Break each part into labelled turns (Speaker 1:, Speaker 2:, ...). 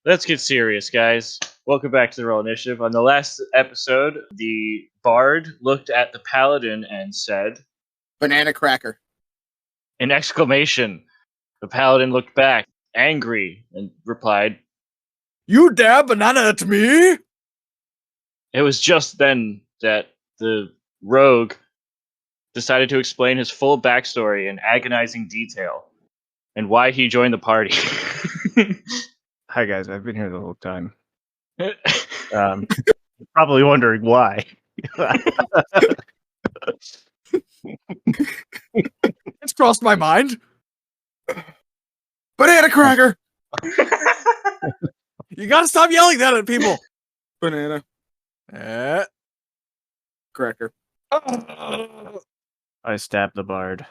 Speaker 1: Let's get serious, guys. Welcome back to the Roll Initiative. On the last episode, the bard looked at the paladin and said,
Speaker 2: "Banana cracker."
Speaker 1: An exclamation. The paladin looked back, angry, and replied,
Speaker 3: "You dab banana at me?"
Speaker 1: It was just then that the rogue decided to explain his full backstory in agonizing detail and why he joined the party.
Speaker 4: Hi guys, I've been here the whole time. Probably wondering why.
Speaker 3: It's crossed my mind.
Speaker 2: Banana cracker.
Speaker 3: You gotta stop yelling that at people.
Speaker 2: Banana cracker.
Speaker 4: I stabbed the bard.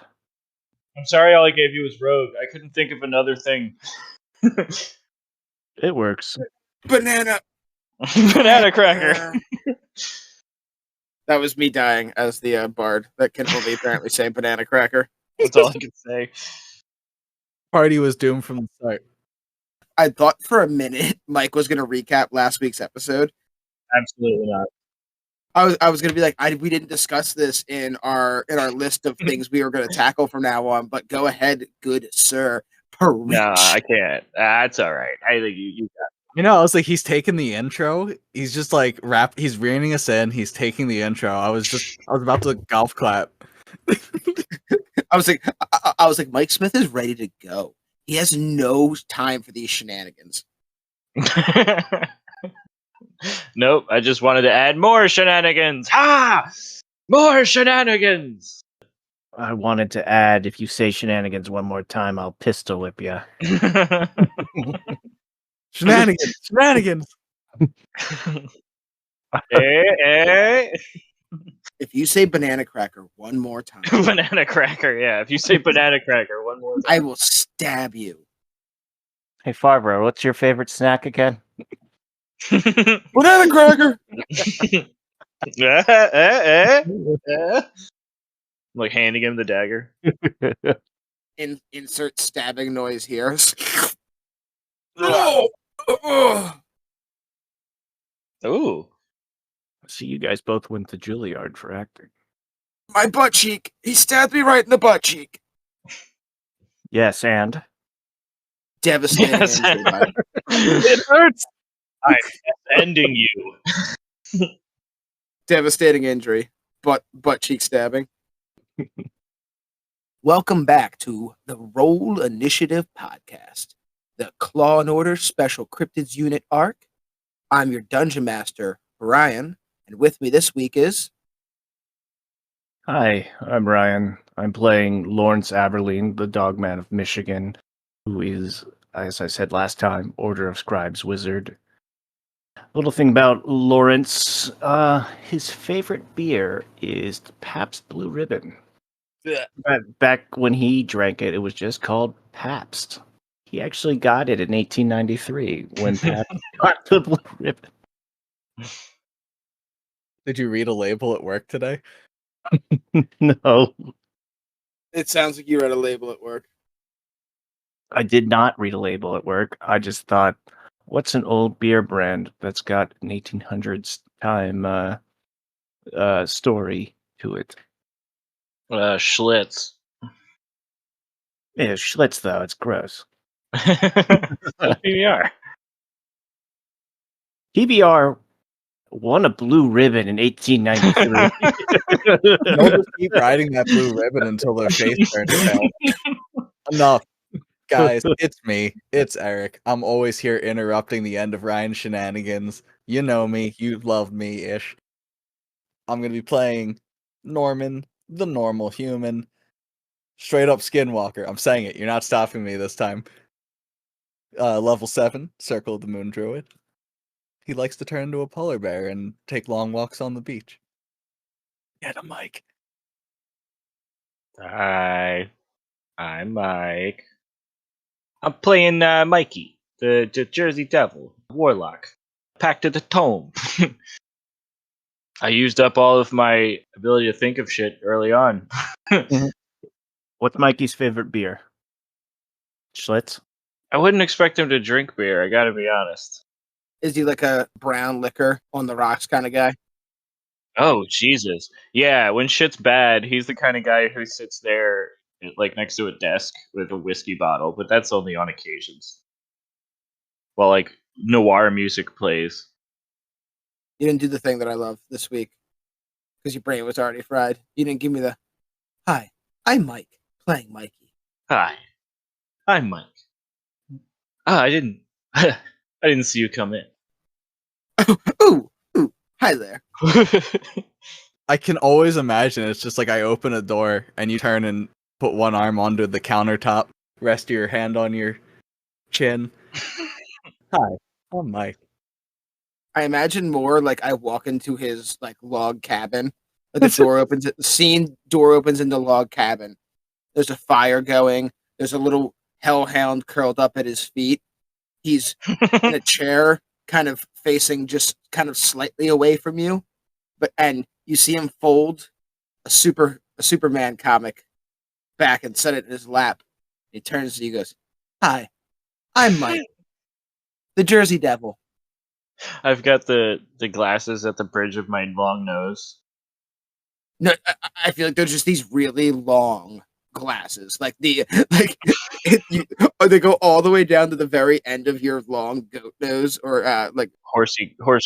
Speaker 1: I'm sorry all I gave you was rogue. I couldn't think of another thing.
Speaker 4: It works.
Speaker 2: Banana
Speaker 1: cracker.
Speaker 2: That was me dying as the bard. That can only apparently say banana cracker.
Speaker 1: That's all I can say.
Speaker 3: Party was doomed from the start.
Speaker 2: I thought for a minute Mike was going to recap last week's episode.
Speaker 1: Absolutely not.
Speaker 2: I was going to be like, we didn't discuss this in our list of things we were going to tackle from now on, but go ahead, good sir. Preach.
Speaker 1: No, I can't. That's all right. I think you got it.
Speaker 3: You know, I was like, he's taking the intro. He's just like he's reining us in. He's taking the intro. I was about to golf clap.
Speaker 2: I was like, Mike Smith is ready to go. He has no time for these shenanigans.
Speaker 1: Nope, I just wanted to add more shenanigans. More shenanigans.
Speaker 4: I wanted to add, if you say shenanigans one more time, I'll pistol whip you.
Speaker 3: Shenanigans.
Speaker 2: If you say banana cracker one more time.
Speaker 1: Banana cracker, yeah. If you say banana cracker one more time.
Speaker 2: I will stab you.
Speaker 4: Hey, Farbro, what's your favorite snack again?
Speaker 2: Banana cracker!
Speaker 1: Like handing him the dagger.
Speaker 2: Insert stabbing noise here.
Speaker 1: Ooh.
Speaker 4: So you guys both went to Juilliard for acting.
Speaker 2: My butt cheek. He stabbed me right in the butt cheek.
Speaker 4: Yes, and?
Speaker 2: Devastating
Speaker 1: Yes.
Speaker 2: injury.
Speaker 3: It hurts.
Speaker 1: I'm ending you.
Speaker 2: Devastating injury. Butt cheek stabbing. Welcome back to the Roll Initiative podcast, the Claw and Order Special Cryptids Unit arc. I'm your Dungeon Master, Ryan, and with me this week is...
Speaker 4: Hi, I'm Ryan. I'm playing Lawrence Aberline, the Dogman of Michigan, who is, as I said last time, Order of Scribes Wizard. Little thing about Lawrence, his favorite beer is Pabst Blue Ribbon. Back when he drank it, it was just called Pabst. He actually got it in 1893 when Pabst got the Blue Ribbon.
Speaker 3: Did you read a label at work today?
Speaker 4: No,
Speaker 2: It sounds like you read a label at work.
Speaker 4: I did not read a label at work. I just thought, what's an old beer brand that's got an 1800s time story to it?
Speaker 1: Schlitz.
Speaker 4: Yeah, Schlitz, though. It's gross.
Speaker 1: PBR.
Speaker 4: PBR won a blue ribbon in 1893.
Speaker 3: They'll just keep riding that blue ribbon until their face turns pale. Enough. Guys, it's me. It's Eric. I'm always here interrupting the end of Ryan's shenanigans. You know me. You love me-ish. I'm going to be playing Norman, the normal human. Straight up skinwalker. I'm saying it. You're not stopping me this time. Level 7, Circle of the Moon Druid. He likes to turn into a polar bear and take long walks on the beach. Get him, Mike.
Speaker 1: Hi. I'm Mike. I'm playing Mikey, the Jersey Devil, Warlock, Pact of the Tome. I used up all of my ability to think of shit early on.
Speaker 4: What's Mikey's favorite beer? Schlitz?
Speaker 1: I wouldn't expect him to drink beer, I gotta be honest.
Speaker 2: Is he like a brown liquor on the rocks kind of guy?
Speaker 1: Oh, Jesus. Yeah, when shit's bad, he's the kind of guy who sits there, like, next to a desk with a whiskey bottle, but that's only on occasions. While, like, noir music plays.
Speaker 2: You didn't do the thing that I love this week because your brain was already fried. You didn't give me the, hi, I'm Mike, playing Mikey.
Speaker 1: Hi, I'm Mike. I didn't... I didn't see you come in.
Speaker 2: Ooh, hi there.
Speaker 3: I can always imagine it's just like I open a door and you turn and put one arm onto the countertop, rest your hand on your chin. Hi, I'm Mike.
Speaker 2: I imagine more like I walk into his like log cabin. Like the door opens. The scene door opens in the log cabin. There's a fire going. There's a little hellhound curled up at his feet. He's in a chair, kind of facing just kind of slightly away from you. And you see him fold a Superman comic back and set it in his lap. He turns to you and goes, hi, I'm Mike, the Jersey Devil.
Speaker 1: I've got the glasses at the bridge of my long nose.
Speaker 2: No, I feel like they're just these really long glasses. Like they go all the way down to the very end of your long goat nose, or like
Speaker 1: horse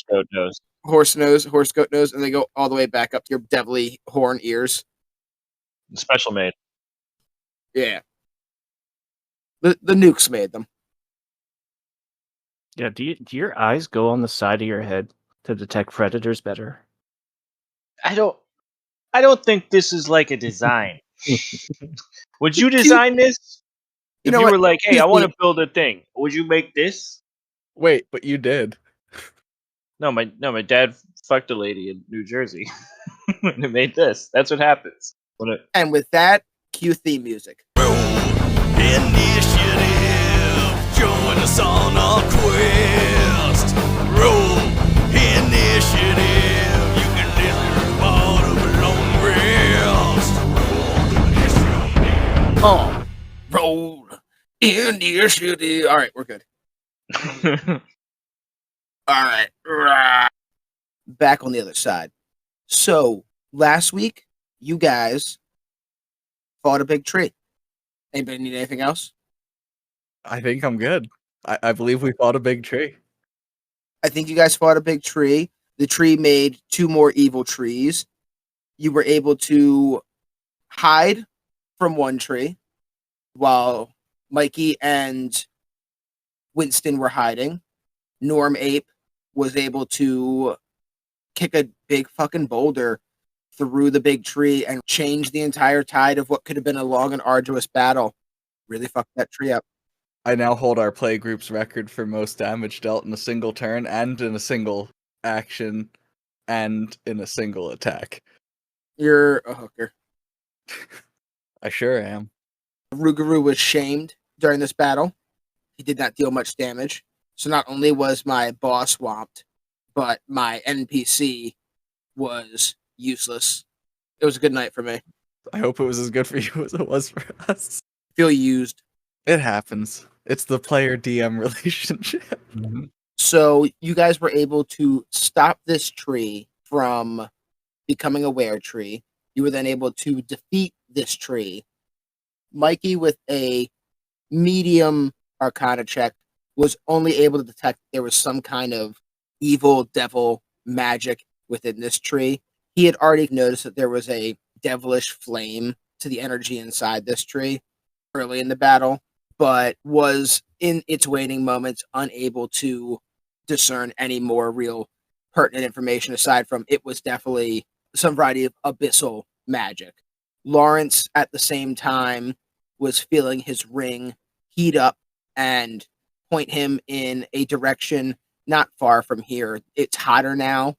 Speaker 1: goat nose.
Speaker 2: Horse goat nose, and they go all the way back up to your devilly horn ears.
Speaker 1: Special made.
Speaker 2: Yeah. The nukes made them.
Speaker 4: Yeah, do your eyes go on the side of your head to detect predators better?
Speaker 1: I don't think this is like a design. Would you design this? If you were like, hey, I want to build a thing, would you make this?
Speaker 3: Wait, but you did.
Speaker 1: No, my dad fucked a lady in New Jersey and it made this. That's what happens.
Speaker 2: And with that, cue theme music.
Speaker 5: Initiative, join us on our quest. Roll initiative, you can listen part of a long rest.
Speaker 2: Roll initiative. All right, we're good. All right. Back on the other side. So last week, you guys fought a big tree. Anybody need anything else?
Speaker 3: I think I'm good. I believe we fought a big tree.
Speaker 2: I think you guys fought a big tree. The tree made 2 more evil trees. You were able to hide from one tree while Mikey and Winston were hiding. Norm Ape was able to kick a big fucking boulder through the big tree and change the entire tide of what could have been a long and arduous battle. Really fucked that tree up.
Speaker 3: I now hold our play group's record for most damage dealt in a single turn and in a single action and in a single attack.
Speaker 2: You're a hooker.
Speaker 3: I sure am.
Speaker 2: Rougarou was shamed during this battle. He did not deal much damage. So not only was my boss swamped, but my NPC was useless. It was a good night for me.
Speaker 3: I hope it was as good for you as it was for us.
Speaker 2: Feel used.
Speaker 3: It happens. It's the player-DM relationship.
Speaker 4: Mm-hmm.
Speaker 2: So you guys were able to stop this tree from becoming a were tree. You were then able to defeat this tree. Mikey, with a medium Arcana check, was only able to detect there was some kind of evil devil magic within this tree. He had already noticed that there was a devilish flame to the energy inside this tree early in the battle, but was in its waning moments unable to discern any more real pertinent information aside from it was definitely some variety of abyssal magic. Lawrence, at the same time, was feeling his ring heat up and point him in a direction not far from here. It's hotter now.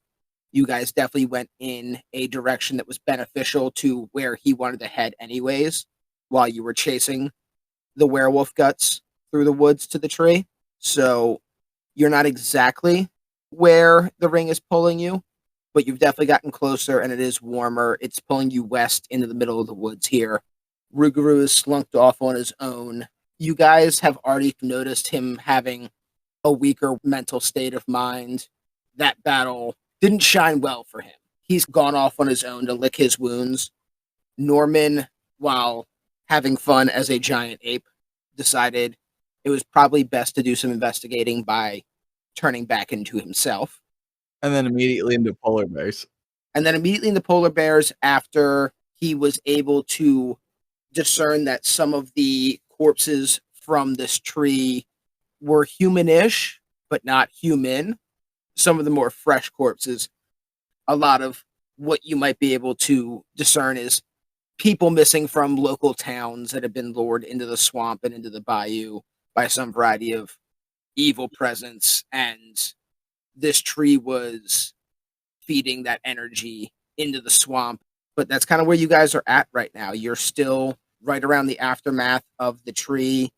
Speaker 2: You guys definitely went in a direction that was beneficial to where he wanted to head anyways, while you were chasing the werewolf guts through the woods to the tree. So you're not exactly where the ring is pulling you, but you've definitely gotten closer and it is warmer. It's pulling you west into the middle of the woods here. Rougarou is slunked off on his own. You guys have already noticed him having a weaker mental state of mind. That battle didn't shine well for him. He's gone off on his own to lick his wounds. Norman, while having fun as a giant ape, decided it was probably best to do some investigating by turning back into himself.
Speaker 3: And then immediately into polar bears.
Speaker 2: And then immediately into polar bears after he was able to discern that some of the corpses from this tree were humanish, but not human. Some of the more fresh corpses, a lot of what you might be able to discern is people missing from local towns that have been lured into the swamp and into the bayou by some variety of evil presence. And this tree was feeding that energy into the swamp. But that's kind of where you guys are at right now. You're still right around the aftermath of the tree.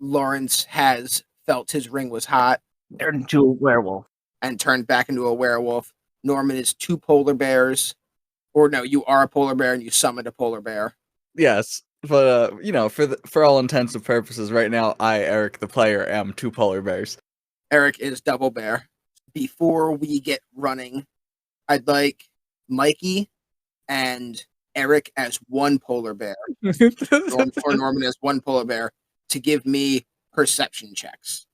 Speaker 2: Lawrence has felt his ring was hot
Speaker 4: Turned into a werewolf.
Speaker 2: and turned back into a werewolf. Norman is 2 polar bears. Or no, you are a polar bear and you summoned a polar bear.
Speaker 3: Yes, but for all intents and purposes, right now, I, Eric, the player, am 2 polar bears.
Speaker 2: Eric is double bear. Before we get running, I'd like Mikey and Eric as 1 polar bear, or Norman as 1 polar bear, to give me perception checks.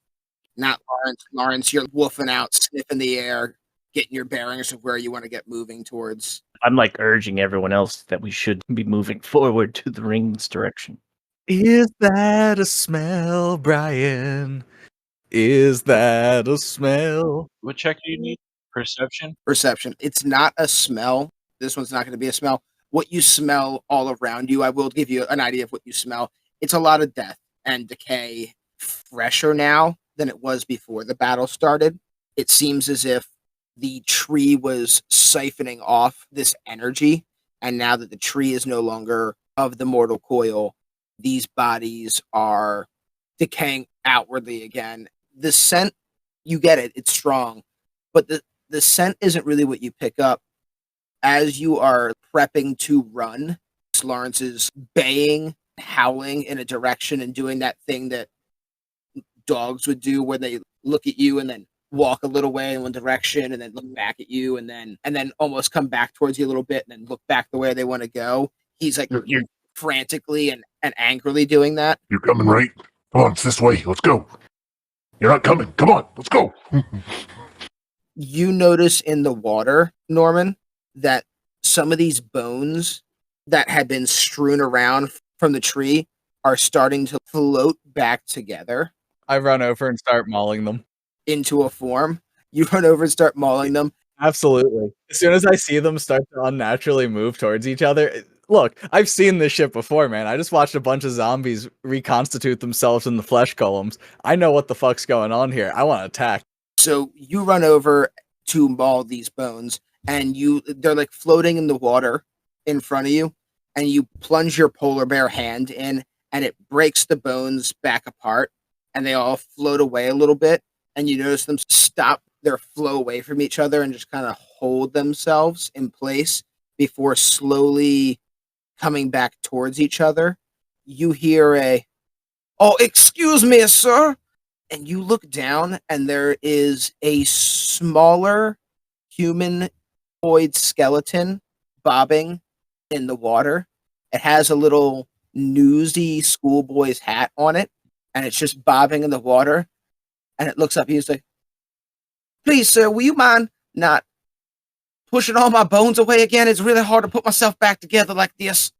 Speaker 2: Not Lawrence. Lawrence, you're woofing out, sniffing the air, getting your bearings of where you want to get moving towards.
Speaker 4: I'm like urging everyone else that we should be moving forward to the ring's direction.
Speaker 3: Is that a smell, Brian? Is that a smell?
Speaker 1: What check do you need? Perception?
Speaker 2: Perception. It's not a smell. This one's not going to be a smell. What you smell all around you, I will give you an idea of what you smell. It's a lot of death and decay, fresher now than it was before the battle started. It seems as if the tree was siphoning off this energy, and now that the tree is no longer of the mortal coil, these bodies are decaying outwardly again. The scent, you get it, it's strong, but the scent isn't really what you pick up. As you are prepping to run, Lawrence is baying, howling in a direction and doing that thing that dogs would do where they look at you and then walk a little way in one direction and then look back at you and then almost come back towards you a little bit and then look back the way they want to go. He's like
Speaker 4: You're
Speaker 2: frantically and angrily doing that.
Speaker 6: You're coming, right? Come on, it's this way. Let's go. You're not coming. Come on, let's go.
Speaker 2: You notice in the water, Norman, that some of these bones that had been strewn around from the tree are starting to float back together
Speaker 3: I run over and start mauling them.
Speaker 2: into a form. You run over and start mauling them.
Speaker 3: Absolutely. As soon as I see them start to unnaturally move towards each other, look, I've seen this shit before, man. I just watched a bunch of zombies reconstitute themselves in the flesh golems. I know what the fuck's going on here. I want to attack.
Speaker 2: So you run over to maul these bones, and they're like floating in the water in front of you, and you plunge your polar bear hand in, and it breaks the bones back apart, and they all float away a little bit, and you notice them stop their flow away from each other and just kind of hold themselves in place before slowly coming back towards each other. You hear "Oh, excuse me, sir." And you look down, and there is a smaller humanoid skeleton bobbing in the water. It has a little newsy schoolboy's hat on it, and it's just bobbing in the water. And it looks up, he's like, "Please, sir, will you mind not pushing all my bones away again? It's really hard to put myself back together like this."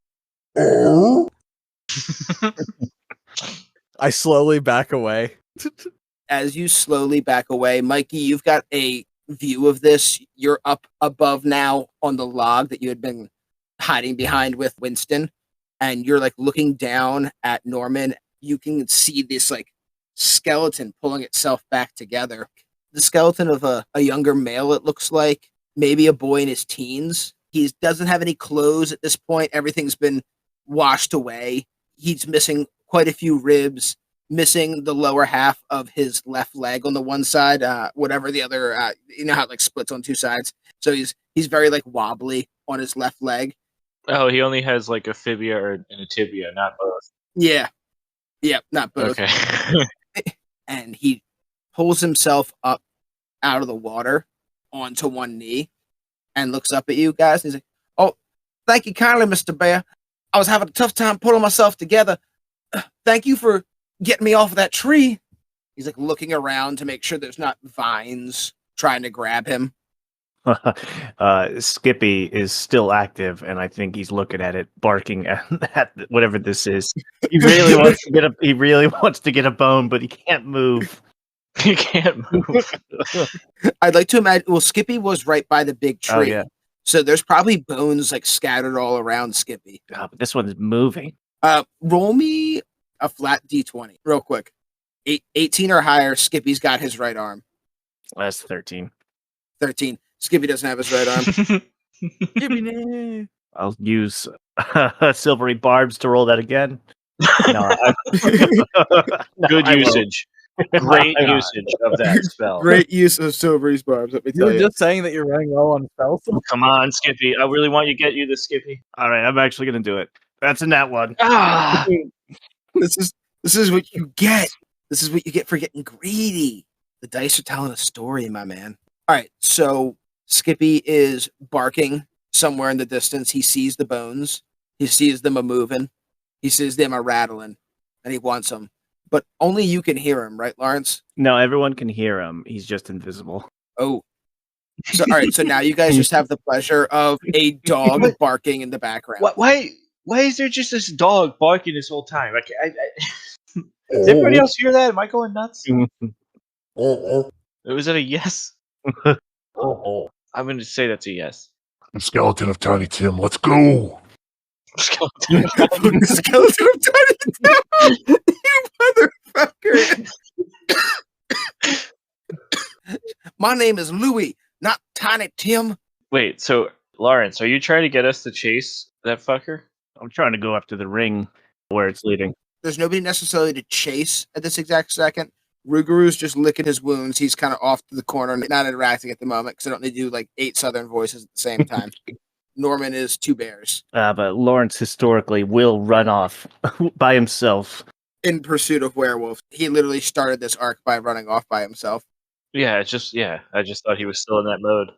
Speaker 6: Oh?
Speaker 3: I slowly back away.
Speaker 2: As you slowly back away, Mikey, you've got a view of this. You're up above now on the log that you had been hiding behind with Winston, and you're like looking down at Norman. You can see this like skeleton pulling itself back together. The skeleton of a younger male, it looks like, maybe a boy in his teens. He doesn't have any clothes at this point. Everything's been washed away. He's missing quite a few ribs, missing the lower half of his left leg on the one side, whatever the other, you know how it like splits on 2 sides. So he's very like wobbly on his left leg.
Speaker 1: Oh, he only has like a fibia and a tibia, not both.
Speaker 2: Yeah. Yep, not both.
Speaker 1: Okay.
Speaker 2: And he pulls himself up out of the water onto one knee and looks up at you guys. And he's like, "Oh, thank you kindly, Mr. Bear. I was having a tough time pulling myself together. Thank you for getting me off of that tree." He's like looking around to make sure there's not vines trying to grab him.
Speaker 4: Skippy is still active, and I think he's looking at it, barking at whatever this is. He really wants to get a. He really wants to get a bone, but he can't move.
Speaker 1: You can't move.
Speaker 2: I'd like to imagine. Well, Skippy was right by the big tree,
Speaker 4: Oh, yeah.
Speaker 2: so there's probably bones like scattered all around Skippy.
Speaker 4: Oh, but this one's moving.
Speaker 2: Roll me a flat d20 real quick. 18 or higher. Skippy's got his right arm.
Speaker 4: That's 13.
Speaker 2: 13. Skippy doesn't have his right arm.
Speaker 4: I'll use silvery barbs to roll that again. No,
Speaker 1: Good
Speaker 4: I won't.
Speaker 1: usage. Great usage of that spell.
Speaker 2: Great use of Silvery's barbs. Let me
Speaker 3: You
Speaker 2: tell
Speaker 3: were
Speaker 2: you.
Speaker 3: just saying that you're running low on spells.
Speaker 1: Come on, Skippy. I really want you to get you the Skippy.
Speaker 4: All right, I'm actually going to do it. That's in that one.
Speaker 1: Ah!
Speaker 2: This is what you get. This is what you get for getting greedy. The dice are telling a story, my man. All right, so Skippy is barking somewhere in the distance. He sees the bones. He sees them a moving. He sees them a rattling, and he wants them. But only you can hear him, right, Lawrence?
Speaker 4: No, everyone can hear him. He's just invisible.
Speaker 2: Oh. So, all right, so now you guys just have the pleasure of a dog barking in the background.
Speaker 1: Why is there just this dog barking this whole time? Does everybody else hear that? Am I going nuts? Was that a yes? I'm going to say that's a yes.
Speaker 6: The skeleton of Tiny Tim, let's go.
Speaker 1: Skeleton.
Speaker 2: Skeleton of Tiny Tim! You motherfucker! My name is Louie, not Tiny Tim.
Speaker 1: Wait, so Lawrence, are you trying to get us to chase that fucker?
Speaker 4: I'm trying to go up to the ring where it's leading.
Speaker 2: There's nobody necessarily to chase at this exact second. Rougarou's just licking his wounds. He's kind of off to the corner, not interacting at the moment because I don't need to do like 8 Southern voices at the same time. Norman is 2 bears
Speaker 4: But Lawrence historically will run off by himself.
Speaker 2: in pursuit of werewolves. He literally started this arc by running off by himself.
Speaker 1: Yeah, I just thought he was still in that mode.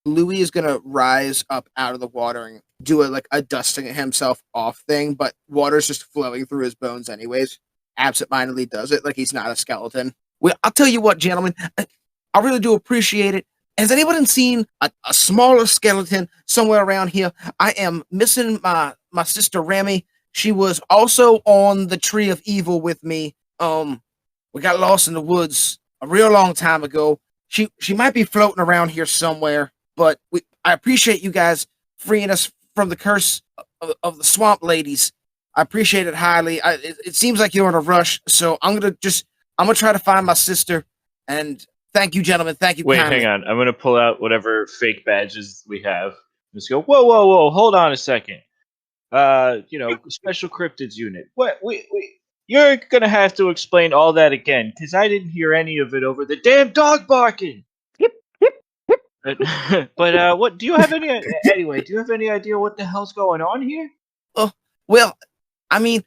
Speaker 2: Louis is gonna rise up out of the water and do a dusting himself off thing, but water's just flowing through his bones anyways. Absentmindedly does it like he's not a skeleton. Well, I'll tell you what, gentlemen, I really do appreciate it. Has anyone seen a smaller skeleton somewhere around here? I am missing my sister Remy. She was also on the Tree of Evil with me. We got lost in the woods a real long time ago. She might be floating around here somewhere, but I appreciate you guys freeing us from the curse of the swamp ladies. I appreciate it highly. It seems like you're in a rush, so I'm gonna try to find my sister. And thank you, gentlemen. Thank you.
Speaker 1: Wait,
Speaker 2: kindly.
Speaker 1: hang on. I'm going to pull out whatever fake badges we have. Just go, whoa, hold on a second. Special cryptids unit. What? You're going to have to explain all that again, because I didn't hear any of it over the damn dog barking. But what? Do you have any? Anyway, do you have any idea what the hell's going on here?
Speaker 2: Well, I mean,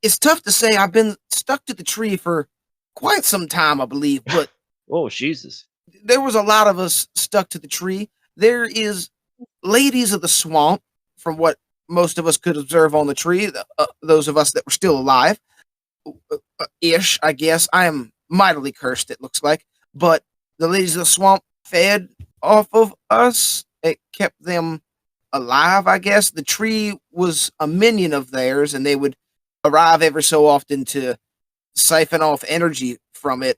Speaker 2: it's tough to say. I've been stuck to the tree for quite some time, I believe, but
Speaker 1: Oh, Jesus.
Speaker 2: there was a lot of us stuck to the tree. There is ladies of the swamp, from what most of us could observe on the tree, those of us that were still alive, ish, I guess. I am mightily cursed, it looks like. But the ladies of the swamp fed off of us. It kept them alive, I guess. The tree was a minion of theirs, and they would arrive every so often to siphon off energy from it.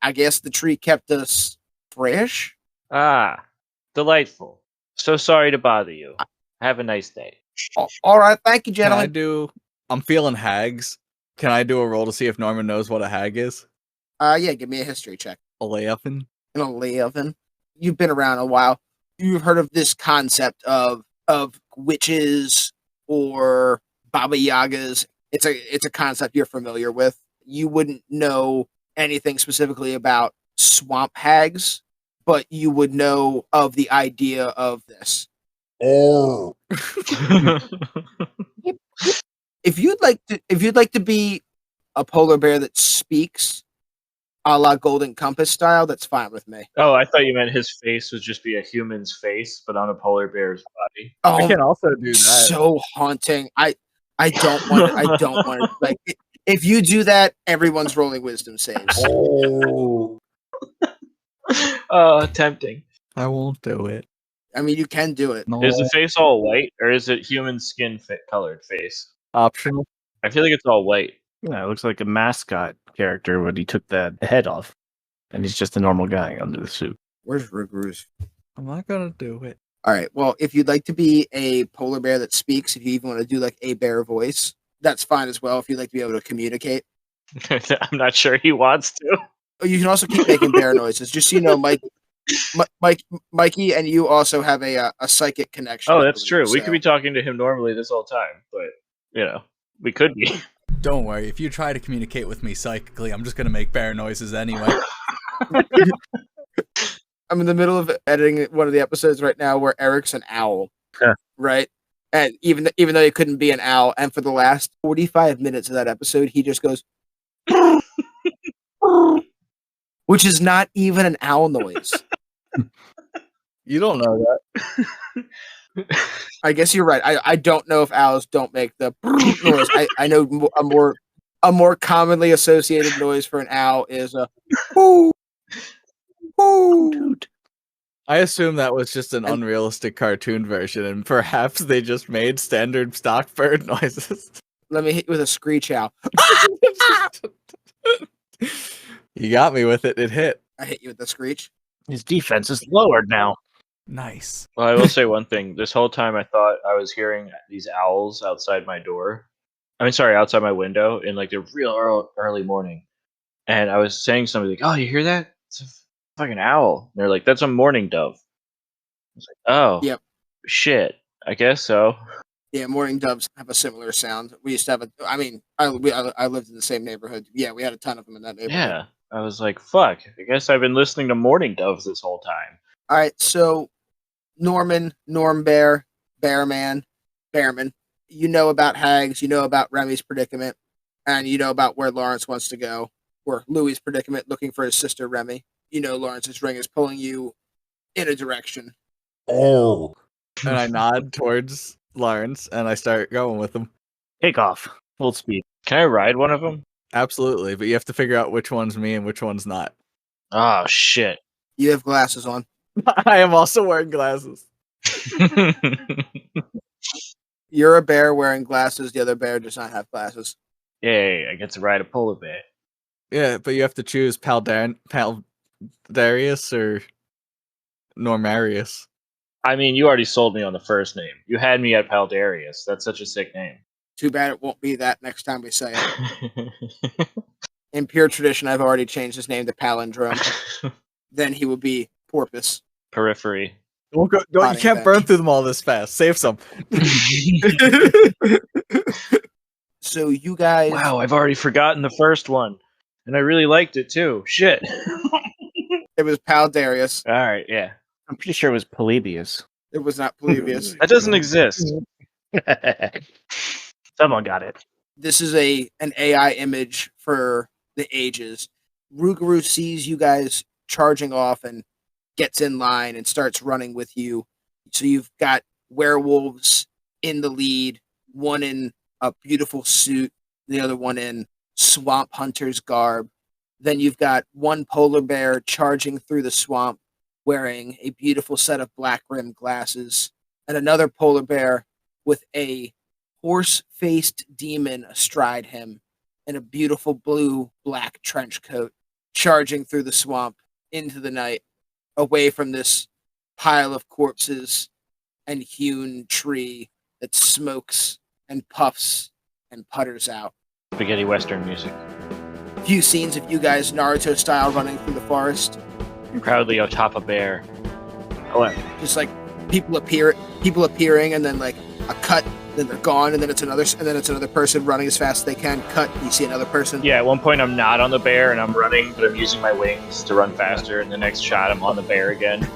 Speaker 2: I guess the tree kept us fresh.
Speaker 1: Ah, delightful. So sorry to bother you. Have a nice day.
Speaker 2: All right, thank you, gentlemen.
Speaker 3: I'm feeling hags. Can I do a roll to see if Norman knows what a hag is?
Speaker 2: Yeah, give me a history check.
Speaker 3: A layup-in?
Speaker 2: In a lay-oven. You've been around a while. You've heard of this concept of witches or Baba Yagas. It's a concept you're familiar with. You wouldn't know anything specifically about swamp hags, but you would know of the idea of this.
Speaker 6: Oh.
Speaker 2: If you'd like to be a polar bear that speaks, a la Golden Compass style, that's fine with me.
Speaker 1: Oh, I thought you meant his face would just be a human's face, but on a polar bear's body.
Speaker 3: I
Speaker 2: Oh,
Speaker 3: can also do that.
Speaker 2: so haunting. I don't want it. I don't want it. Like, if you do that, everyone's rolling wisdom saves.
Speaker 6: Oh.
Speaker 1: Tempting.
Speaker 3: I won't do it.
Speaker 2: I mean, you can do it.
Speaker 3: No.
Speaker 1: Is the face all white, or is it human skin colored face?
Speaker 3: Optional?
Speaker 1: I feel like it's all white.
Speaker 4: Yeah, it looks like a mascot character when he took the head off. And he's just a normal guy under the suit.
Speaker 2: Where's Rougarou?
Speaker 3: I'm not gonna do it.
Speaker 2: All right. Well, if you'd like to be a polar bear that speaks, if you even want to do like a bear voice, that's fine as well. If you'd like to be able to communicate,
Speaker 1: I'm not sure he wants to.
Speaker 2: oh, you can also keep making bear noises. Just so you know, Mikey, and you also have a psychic connection.
Speaker 1: Oh,
Speaker 2: I
Speaker 1: that's
Speaker 2: believe,
Speaker 1: true. We
Speaker 2: so-
Speaker 1: could be talking to him normally this whole time, but we could be.
Speaker 3: Don't worry, if you try to communicate with me psychically, I'm just gonna make bear noises anyway.
Speaker 2: I'm in the middle of editing one of the episodes right now where Eric's an owl,
Speaker 4: Huh.
Speaker 2: right? And even though he couldn't be an owl, and for the last 45 minutes of that episode, he just goes, which is not even an owl noise.
Speaker 3: You don't know that.
Speaker 2: I guess you're right. I don't know if owls don't make the noise. I know a more commonly associated noise for an owl is a whoo, whoo.
Speaker 4: Dude.
Speaker 3: I assume that was just an unrealistic cartoon version, and perhaps they just made standard stock bird noises.
Speaker 2: Let me hit you with a screech owl.
Speaker 3: You got me with it. It hit.
Speaker 2: I hit you with the screech.
Speaker 4: His defense is lowered now.
Speaker 3: Nice.
Speaker 1: Well, I will say one thing. This whole time I thought I was hearing these owls outside my door. Outside my window in like the real early morning. And I was saying something like, "Oh, you hear that? It's a fucking owl." And they're like, "That's a mourning dove." I was like, "Oh,
Speaker 2: Yep.
Speaker 1: Shit. I guess so."
Speaker 2: Yeah, mourning doves have a similar sound. We used to have I lived in the same neighborhood. Yeah, we had a ton of them in that neighborhood.
Speaker 1: Yeah. I was like, "Fuck. I guess I've been listening to mourning doves this whole time."
Speaker 2: All right, so Norm Bear, Bearman. You know about Hags, you know about Remy's predicament, and you know about where Lawrence wants to go, or Louis' predicament, looking for his sister Remy. You know Lawrence's ring is pulling you in a direction.
Speaker 6: Oh.
Speaker 3: And I nod towards Lawrence, and I start going with him.
Speaker 4: Take off. Full speed.
Speaker 1: Can I ride one of them?
Speaker 3: Absolutely, but you have to figure out which one's me and which one's not.
Speaker 1: Oh, shit.
Speaker 2: You have glasses on.
Speaker 3: I am also wearing glasses.
Speaker 2: You're a bear wearing glasses. The other bear does not have glasses.
Speaker 1: Yay, I get to ride a polar bear.
Speaker 3: Yeah, but you have to choose Paldarius or Normarius.
Speaker 1: I mean, you already sold me on the first name. You had me at Paldarius. That's such a sick name.
Speaker 2: Too bad it won't be that next time we say it. In pure tradition, I've already changed his name to Palindrome. Then he will be Porpoise.
Speaker 1: Periphery.
Speaker 3: You can't burn through them all this fast. Save some.
Speaker 2: So you guys...
Speaker 1: Wow, I've already forgotten the first one. And I really liked it too. Shit.
Speaker 2: It was Paldarius.
Speaker 1: Alright, yeah.
Speaker 4: I'm pretty sure it was Polybius.
Speaker 2: It was not Polybius.
Speaker 1: That doesn't exist.
Speaker 4: Someone got it.
Speaker 2: This is an AI image for the ages. Rougarou sees you guys charging off and gets in line and starts running with you. So you've got werewolves in the lead, one in a beautiful suit, the other one in swamp hunter's garb. Then you've got one polar bear charging through the swamp wearing a beautiful set of black rimmed glasses, and another polar bear with a horse-faced demon astride him in a beautiful blue-black trench coat, charging through the swamp into the night, away from this pile of corpses and hewn tree that smokes and puffs and putters out.
Speaker 1: Spaghetti Western music.
Speaker 2: A few scenes of you guys Naruto-style running through the forest.
Speaker 1: Proudly atop a bear.
Speaker 2: Just like people appearing, and then like a cut, then they're gone, and then it's another person running as fast as they can. Cut, you see another person.
Speaker 1: Yeah, at one point I'm not on the bear and I'm running, but I'm using my wings to run faster. And the next shot I'm on the bear again,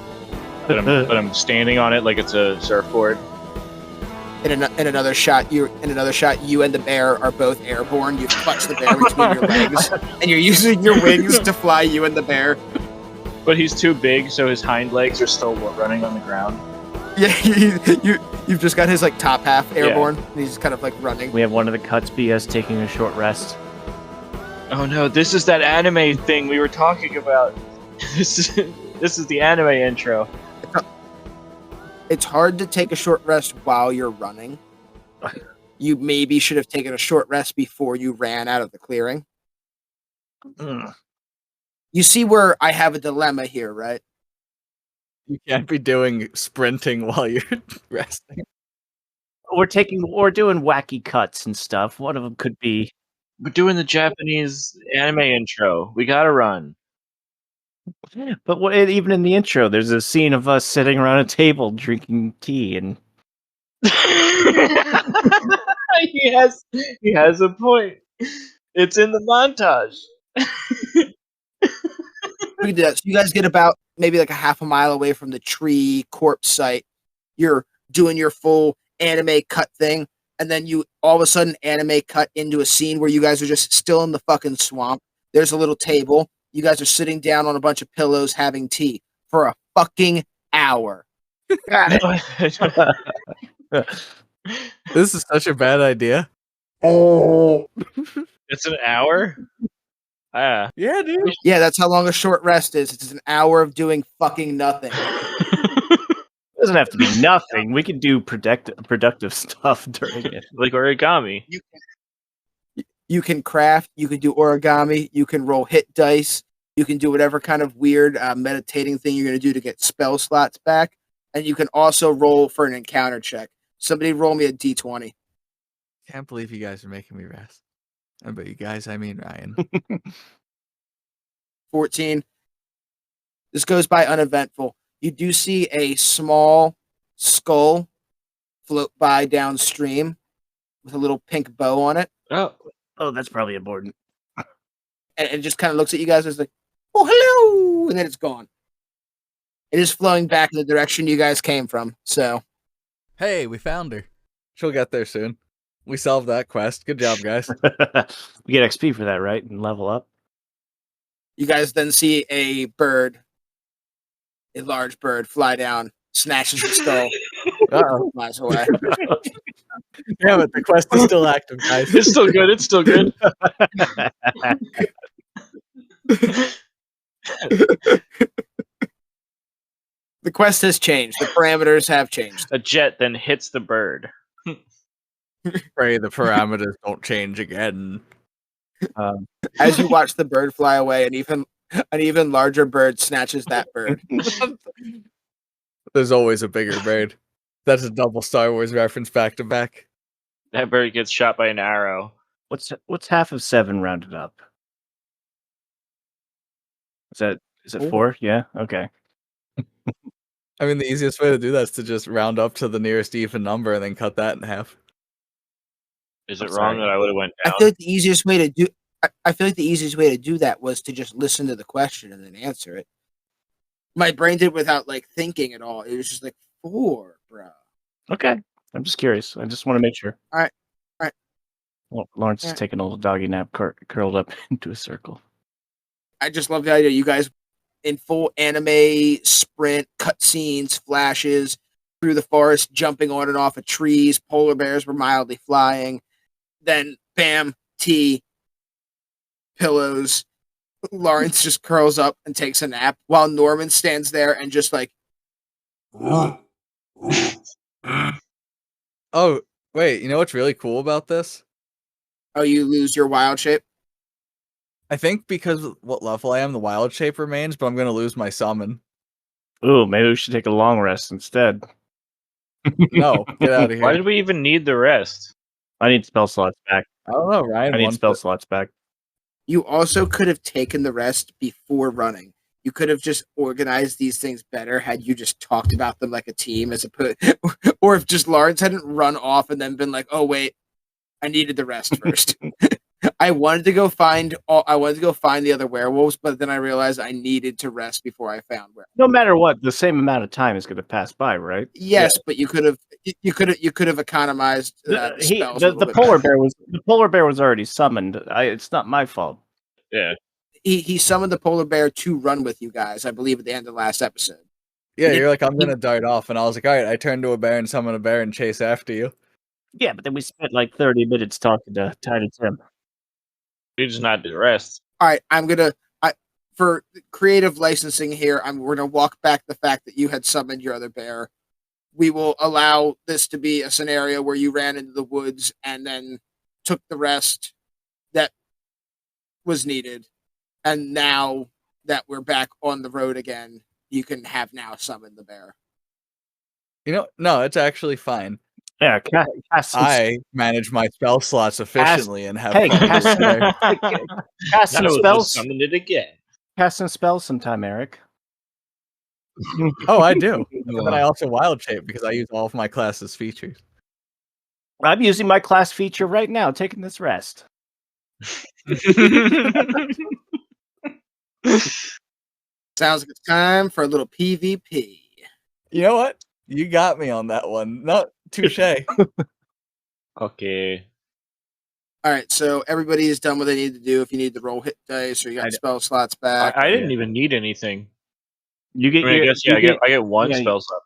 Speaker 1: but I'm standing on it like it's a surfboard.
Speaker 2: In another shot, you and the bear are both airborne. You've clutched the bear between your legs, and you're using your wings to fly you and the bear.
Speaker 1: But he's too big, so his hind legs are still running on the ground.
Speaker 2: Yeah, you've just got his like top half airborne, and he's kind of like running.
Speaker 4: We have one of the cuts be us taking a short rest.
Speaker 1: Oh no, this is that anime thing we were talking about. This is the anime intro.
Speaker 2: It's hard to take a short rest while you're running. You maybe should have taken a short rest before you ran out of the clearing. You see where I have a dilemma here, right?
Speaker 3: You can't be doing sprinting while you're resting.
Speaker 4: We're doing wacky cuts and stuff. One of them could be
Speaker 1: We're doing the Japanese anime intro. We gotta run.
Speaker 4: But even in the intro, there's a scene of us sitting around a table drinking tea, and
Speaker 1: he has a point. It's in the montage.
Speaker 2: We do that. So you guys get about maybe like a half a mile away from the tree corpse site. You're doing your full anime cut thing, and then you all of a sudden anime cut into a scene where you guys are just still in the fucking swamp. There's a little table. You guys are sitting down on a bunch of pillows having tea for a fucking hour.
Speaker 3: This is such a bad idea.
Speaker 6: Oh,
Speaker 1: It's an hour?
Speaker 3: Yeah, dude.
Speaker 2: Yeah, that's how long a short rest is. It's an hour of doing fucking nothing.
Speaker 4: it doesn't have to be nothing. We can do productive stuff during it.
Speaker 1: Like origami.
Speaker 2: You can craft, you can do origami, you can roll hit dice, you can do whatever kind of weird meditating thing you're going to do to get spell slots back, and you can also roll for an encounter check. Somebody roll me a d20.
Speaker 3: Can't believe you guys are making me rest. And by you guys, I mean Ryan.
Speaker 2: 14. This goes by uneventful. You do see a small skull float by downstream with a little pink bow on it.
Speaker 4: Oh, that's probably important.
Speaker 2: And it just kind of looks at you guys and is like, oh, hello! And then it's gone. It is flowing back in the direction you guys came from. So,
Speaker 3: Hey, we found her. She'll get there soon. We solved that quest. Good job, guys.
Speaker 4: We get XP for that, right? And level up.
Speaker 2: you guys then see a bird, a large bird, fly down, snatches the skull,
Speaker 3: Uh-oh.
Speaker 2: flies away.
Speaker 3: Damn it, the quest is still active, guys.
Speaker 1: It's still good. It's still good.
Speaker 2: The quest has changed. The parameters have changed.
Speaker 1: A jet then hits the bird.
Speaker 3: Pray the parameters don't change again.
Speaker 2: As you watch the bird fly away, an even larger bird snatches that bird.
Speaker 3: There's always a bigger bird. That's a double Star Wars reference back to back.
Speaker 1: That bird gets shot by an arrow.
Speaker 4: What's half of 7 rounded up? Is it 4? Yeah. Okay.
Speaker 3: I mean, the easiest way to do that is to just round up to the nearest even number and then cut that in half.
Speaker 1: Is it
Speaker 4: I'm
Speaker 1: wrong
Speaker 4: sorry.
Speaker 1: that I would have went
Speaker 2: I
Speaker 1: down?
Speaker 2: feel like the easiest way to do. I feel like the easiest way to do that was to just listen to the question and then answer it. My brain did it without like thinking at all. It was just like 4, bro.
Speaker 4: Okay. I'm just curious. I just want to make sure.
Speaker 2: All right.
Speaker 4: Well, Lawrence
Speaker 2: All
Speaker 4: is
Speaker 2: right.
Speaker 4: taking a little doggy nap, curled up into a circle.
Speaker 2: I just love the idea. You guys in full anime sprint, cutscenes, flashes through the forest, jumping on and off of trees. Polar bears were mildly flying. Then, bam, tea, pillows. Lawrence just curls up and takes a nap while Norman stands there and just like,
Speaker 3: Oh, wait, you know what's really cool about this?
Speaker 2: oh, you lose your wild shape.
Speaker 3: I think because of what level I am, the wild shape remains, but I'm going to lose my summon.
Speaker 4: Ooh, maybe we should take a long rest instead.
Speaker 3: No, get out of
Speaker 1: Why
Speaker 3: here.
Speaker 1: did we even need the rest?
Speaker 4: I need spell slots back.
Speaker 3: I don't know, Ryan.
Speaker 4: I need
Speaker 3: wants
Speaker 4: spell
Speaker 3: it.
Speaker 4: slots back.
Speaker 2: You also could have taken the rest before running. You could have just organized these things better had you just talked about them like a team, as opposed, or if just Lawrence hadn't run off and then been like, "Oh wait, I needed the rest first." I wanted to go find the other werewolves, but then I realized I needed to rest before I found werewolves.
Speaker 4: No matter what, the same amount of time is going to pass by, right?
Speaker 2: Yes, but you could have economized spells a little
Speaker 4: The
Speaker 2: bit
Speaker 4: polar
Speaker 2: better.
Speaker 4: bear was already summoned. It's not my fault.
Speaker 1: Yeah.
Speaker 2: He summoned the polar bear to run with you guys, I believe, at the end of the last episode.
Speaker 3: Yeah, you're like, I'm gonna dart off, and I was like, all right, I turn to a bear and summon a bear and chase after you.
Speaker 4: Yeah, but then we spent like 30 minutes talking to Tiny Tim.
Speaker 1: You just not do the rest.
Speaker 2: All right, for creative licensing here, we're gonna walk back the fact that you had summoned your other bear. We will allow this to be a scenario where you ran into the woods and then took the rest that was needed. And now that we're back on the road again, you can have now summoned the bear.
Speaker 3: No, it's actually fine.
Speaker 4: Yeah,
Speaker 3: I manage my spell slots efficiently and have
Speaker 4: hey,
Speaker 3: fun with
Speaker 4: cast-
Speaker 3: it.
Speaker 4: cast
Speaker 1: Now
Speaker 4: some
Speaker 1: we'll
Speaker 4: spells.
Speaker 1: just summon it again.
Speaker 4: Cast some spells sometime, Eric.
Speaker 3: Oh, I do. But then I also wild shape because I use all of my class's features.
Speaker 4: I'm using my class feature right now, taking this rest.
Speaker 2: Sounds like it's time for a little PvP.
Speaker 3: You know what? You got me on that one. No, touche.
Speaker 1: Okay.
Speaker 2: All right, so everybody is done what they need to do. If you need to roll hit dice or you got spell slots back,
Speaker 1: I didn't even need anything.
Speaker 4: You get.
Speaker 1: I guess I get one
Speaker 4: yeah,
Speaker 1: spell slot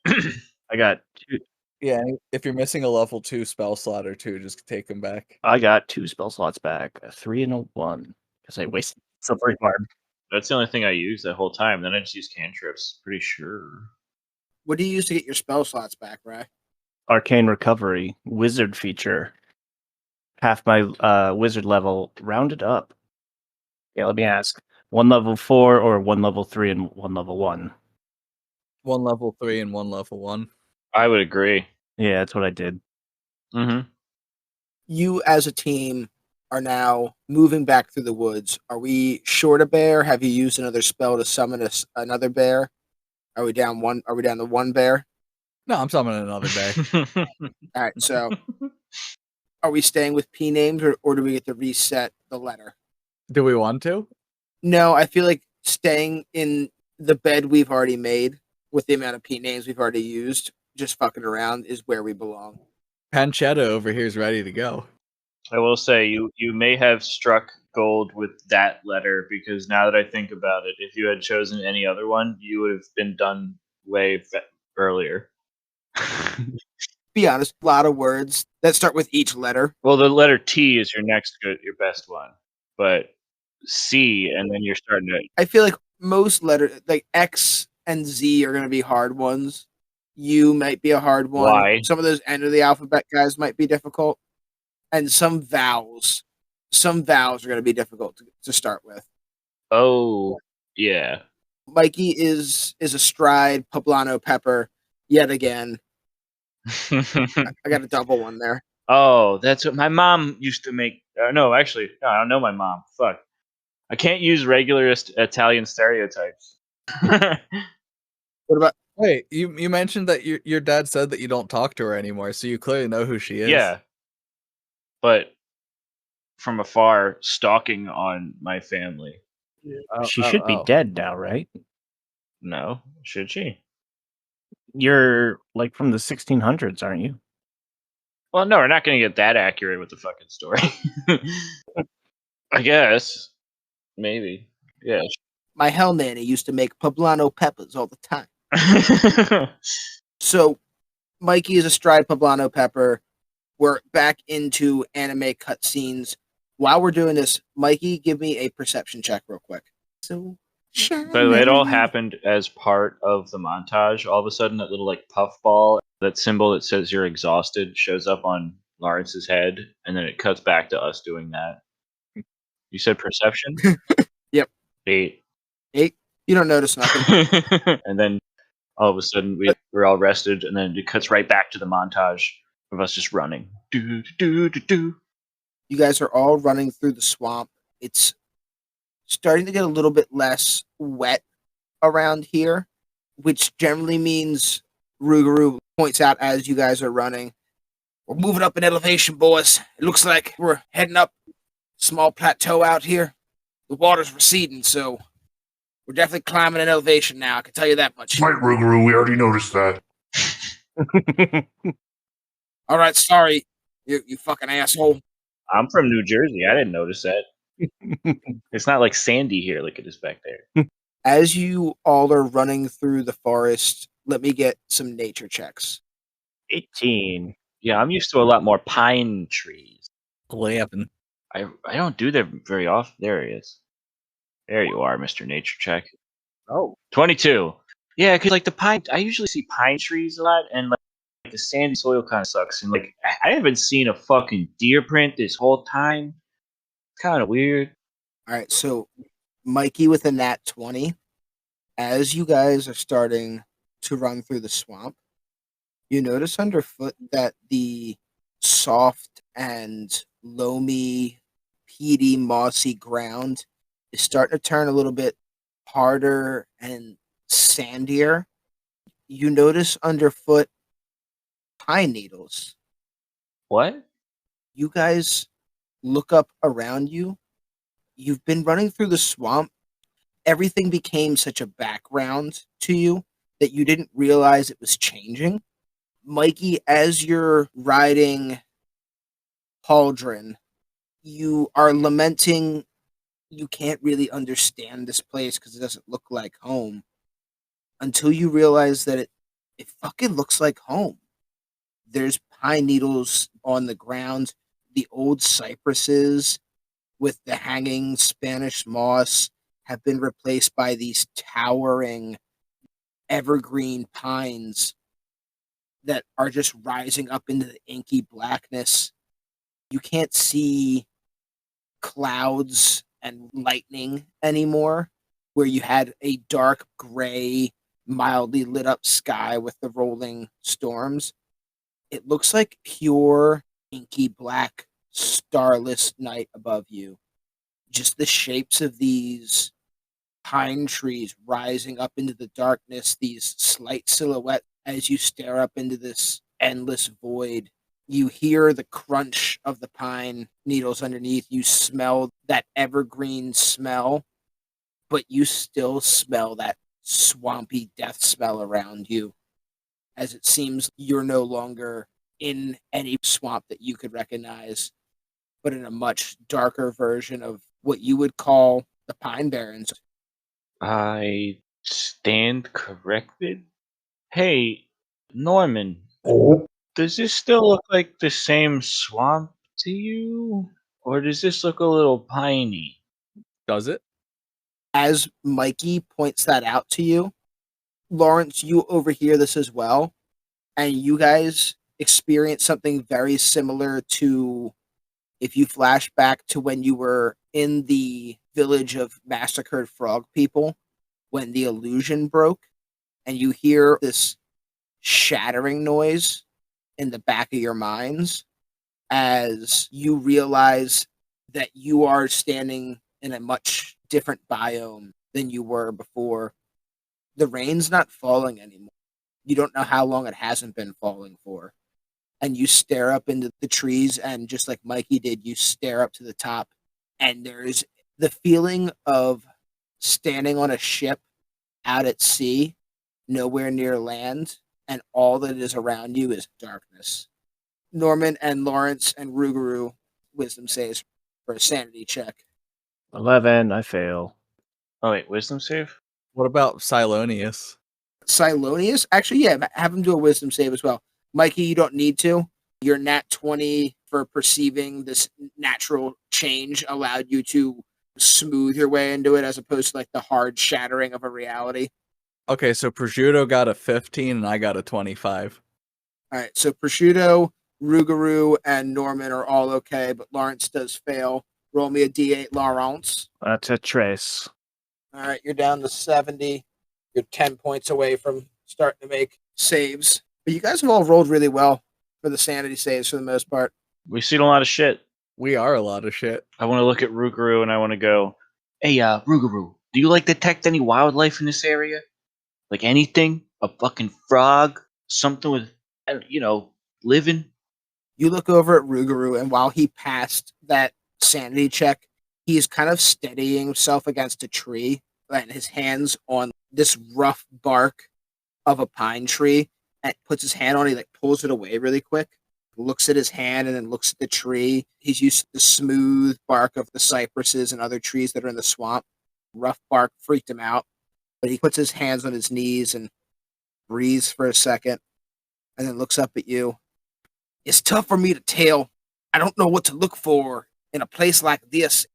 Speaker 1: back.
Speaker 4: I got two.
Speaker 3: Yeah, if you're missing a level 2 spell slot or 2, just take them back.
Speaker 4: I got 2 spell slots back, a 3 and a 1, because I wasted silvery card.
Speaker 1: That's the only thing I used that whole time. Then I just used cantrips. Pretty sure.
Speaker 2: what do you use to get your spell slots back, Ray?
Speaker 4: Arcane Recovery wizard feature. Half my wizard level rounded up. Yeah, let me ask: 1 level 4 or 1 level 3 and 1 level 1?
Speaker 3: 1 level 3 and 1 level 1.
Speaker 1: I would agree.
Speaker 4: Yeah, that's what I did.
Speaker 1: Mm-hmm.
Speaker 2: You as a team are now moving back through the woods. Are we short a bear? Have you used another spell to summon another bear? Are we down one? Are we down to one bear?
Speaker 3: No, I'm summoning another bear.
Speaker 2: All right, so are we staying with P names or do we get to reset the letter?
Speaker 3: Do we want to?
Speaker 2: No, I feel like staying in the bed we've already made with the amount of P names we've already used, just fucking around is where we belong.
Speaker 3: Pancetta over here is ready to go.
Speaker 1: I will say you may have struck gold with that letter because now that I think about it, if you had chosen any other one, you would have been done earlier.
Speaker 2: Be honest, a lot of words that start with each letter.
Speaker 1: Well, the letter T is your your best one, but C, and then you're starting to.
Speaker 2: I feel like most letters, like X and Z, are going to be hard ones. U might be a hard one.
Speaker 1: Why?
Speaker 2: Some of those end of the alphabet guys might be difficult, and some vowels are going to be difficult to start with.
Speaker 1: Oh, yeah.
Speaker 2: Mikey is astride Poblano Pepper yet again. I got a double one there.
Speaker 1: Oh, that's what my mom used to make. No, actually, no, I don't know my mom. Fuck. I can't use regular Italian stereotypes.
Speaker 2: What about?
Speaker 3: Wait, you mentioned that your dad said that you don't talk to her anymore, so you clearly know who she is.
Speaker 1: Yeah. But from afar, stalking on my family.
Speaker 4: She should be dead now, right?
Speaker 1: No, should she?
Speaker 4: You're like from the 1600s, aren't you?
Speaker 1: Well, no, we're not going to get that accurate with the fucking story. I guess. Maybe. Yeah.
Speaker 2: My hell nanny used to make Poblano Peppers all the time. So, Mikey is astride Poblano Pepper. We're back into anime cutscenes. While we're doing this, Mikey, give me a perception check real quick. So,
Speaker 1: By the way, it all happened as part of the montage. All of a sudden, that little like puff ball, that symbol that says you're exhausted, shows up on Lawrence's head, and then it cuts back to us doing that. You said perception?
Speaker 2: Yep.
Speaker 1: 8.
Speaker 2: You don't notice nothing.
Speaker 1: And then all of a sudden we're all rested, and then it cuts right back to the montage of us just running. Do, do, do, do.
Speaker 2: You guys are all running through the swamp. It's starting to get a little bit less wet around here, which generally means Rougarou points out as you guys are running. We're moving up in elevation, boys. It looks like we're heading up small plateau out here. The water's receding, so we're definitely climbing an elevation now. I can tell you that much.
Speaker 6: Right, Rougarou, we already noticed that.
Speaker 2: All right, sorry, you fucking asshole.
Speaker 1: I'm from New Jersey. I didn't notice that. It's not like sandy here like it is back there.
Speaker 2: As you all are running through the forest, let me get some nature checks.
Speaker 4: 18.
Speaker 1: Yeah, I'm used to a lot more pine trees.
Speaker 3: 11.
Speaker 1: I don't do that very often. There he is. There you are, Mr. Nature Check.
Speaker 3: Oh.
Speaker 1: 22. Yeah, because like the pine, I usually see pine trees a lot, and like the sandy soil kind of sucks. And like I haven't seen a fucking deer print this whole time. It's kind of weird.
Speaker 2: All right, so Mikey with a nat 20. As you guys are starting to run through the swamp, you notice underfoot that the soft and loamy, peaty, mossy ground is starting to turn a little bit harder and sandier. You notice underfoot pine needles.
Speaker 1: What?
Speaker 2: You guys look up around you. You've been running through the swamp. Everything became such a background to you that you didn't realize it was changing. Mikey, as you're riding Pauldron, you are lamenting you can't really understand this place because it doesn't look like home until you realize that it fucking looks like home. There's pine needles on the ground, the old cypresses with the hanging Spanish moss have been replaced by these towering evergreen pines that are just rising up into the inky blackness. You can't see clouds and lightning anymore, where you had a dark gray, mildly lit up sky with the rolling storms. It looks like pure, inky black, starless night above you. Just the shapes of these pine trees rising up into the darkness, these slight silhouettes as you stare up into this endless void. You hear the crunch of the pine needles underneath. You smell that evergreen smell, but you still smell that swampy death smell around you, as it seems you're no longer in any swamp that you could recognize, but in a much darker version of what you would call the Pine Barrens.
Speaker 1: I stand corrected? Hey, Norman,
Speaker 6: Oh,
Speaker 1: does this still look like the same swamp to you? Or does this look a little piney?
Speaker 3: Does it?
Speaker 2: As Mikey points that out to you, Lawrence, you overhear this as well, and you guys experience something very similar to if you flash back to when you were in the village of massacred frog people, when the illusion broke, and you hear this shattering noise in the back of your minds as you realize that you are standing in a much different biome than you were before. The rain's not falling anymore. You don't know how long it hasn't been falling for. And you stare up into the trees, and just like Mikey did, you stare up to the top, and there's the feeling of standing on a ship out at sea, nowhere near land, and all that is around you is darkness. Norman and Lawrence and Rougarou, wisdom saves for a sanity check.
Speaker 4: 11. I fail.
Speaker 1: Oh wait, wisdom save?
Speaker 3: What about Silonius?
Speaker 2: Silonius? Actually, yeah, have him do a wisdom save as well. Mikey, you don't need to. Your nat 20 for perceiving this natural change allowed you to smooth your way into it as opposed to like the hard shattering of a reality.
Speaker 3: Okay, so Prosciutto got a 15 and I got a 25.
Speaker 2: All right, so Prosciutto, Rougarou, and Norman are all okay, but Lawrence does fail. Roll me a d8, Lawrence.
Speaker 4: That's a trace.
Speaker 2: All right, you're down to 70. You're 10 points away from starting to make saves. But you guys have all rolled really well for the sanity saves for the most part.
Speaker 1: We've seen a lot of shit.
Speaker 3: We are a lot of shit.
Speaker 1: I want to look at Rougarou and I want to go, hey, Rougarou, do you like detect any wildlife in this area? Like anything? A fucking frog? Something with, living?
Speaker 2: You look over at Rougarou, and while he passed that sanity check, he's kind of steadying himself against a tree, and his hands on this rough bark of a pine tree, and puts his hand on it, he like pulls it away really quick, looks at his hand and then looks at the tree. He's used to the smooth bark of the cypresses and other trees that are in the swamp. Rough bark freaked him out, but he puts his hands on his knees and breathes for a second and then looks up at you. It's tough for me to tell. I don't know what to look for in a place like this.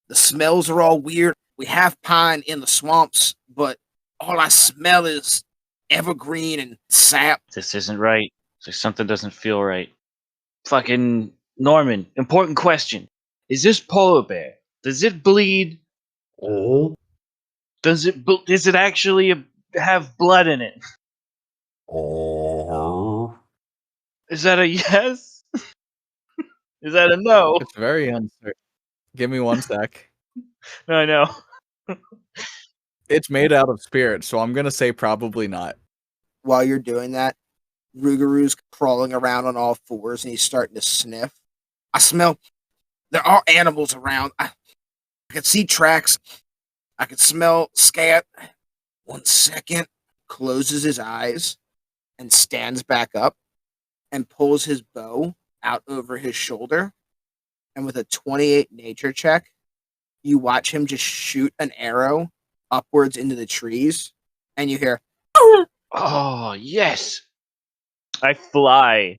Speaker 2: The smells are all weird. We have pine in the swamps, but all I smell is evergreen and sap.
Speaker 1: This isn't right. It's like something doesn't feel right. Fucking Norman, important question. Is this polar bear? Does it bleed?
Speaker 6: Oh.
Speaker 1: Does it actually have blood in it?
Speaker 6: Oh.
Speaker 1: Is that a yes? Is that a no?
Speaker 3: It's very uncertain. Give me 1 sec.
Speaker 1: No, I know.
Speaker 3: It's made out of spirit, so I'm gonna say probably not.
Speaker 2: While you're doing that, Rougarou's crawling around on all fours and he's starting to sniff. I smell. There are animals around. I can see tracks. I can smell scat. 1 second. Closes his eyes and stands back up and pulls his bow out over his shoulder. And with a 28 nature check, you watch him just shoot an arrow upwards into the trees. And you hear,
Speaker 1: Oh, yes. I fly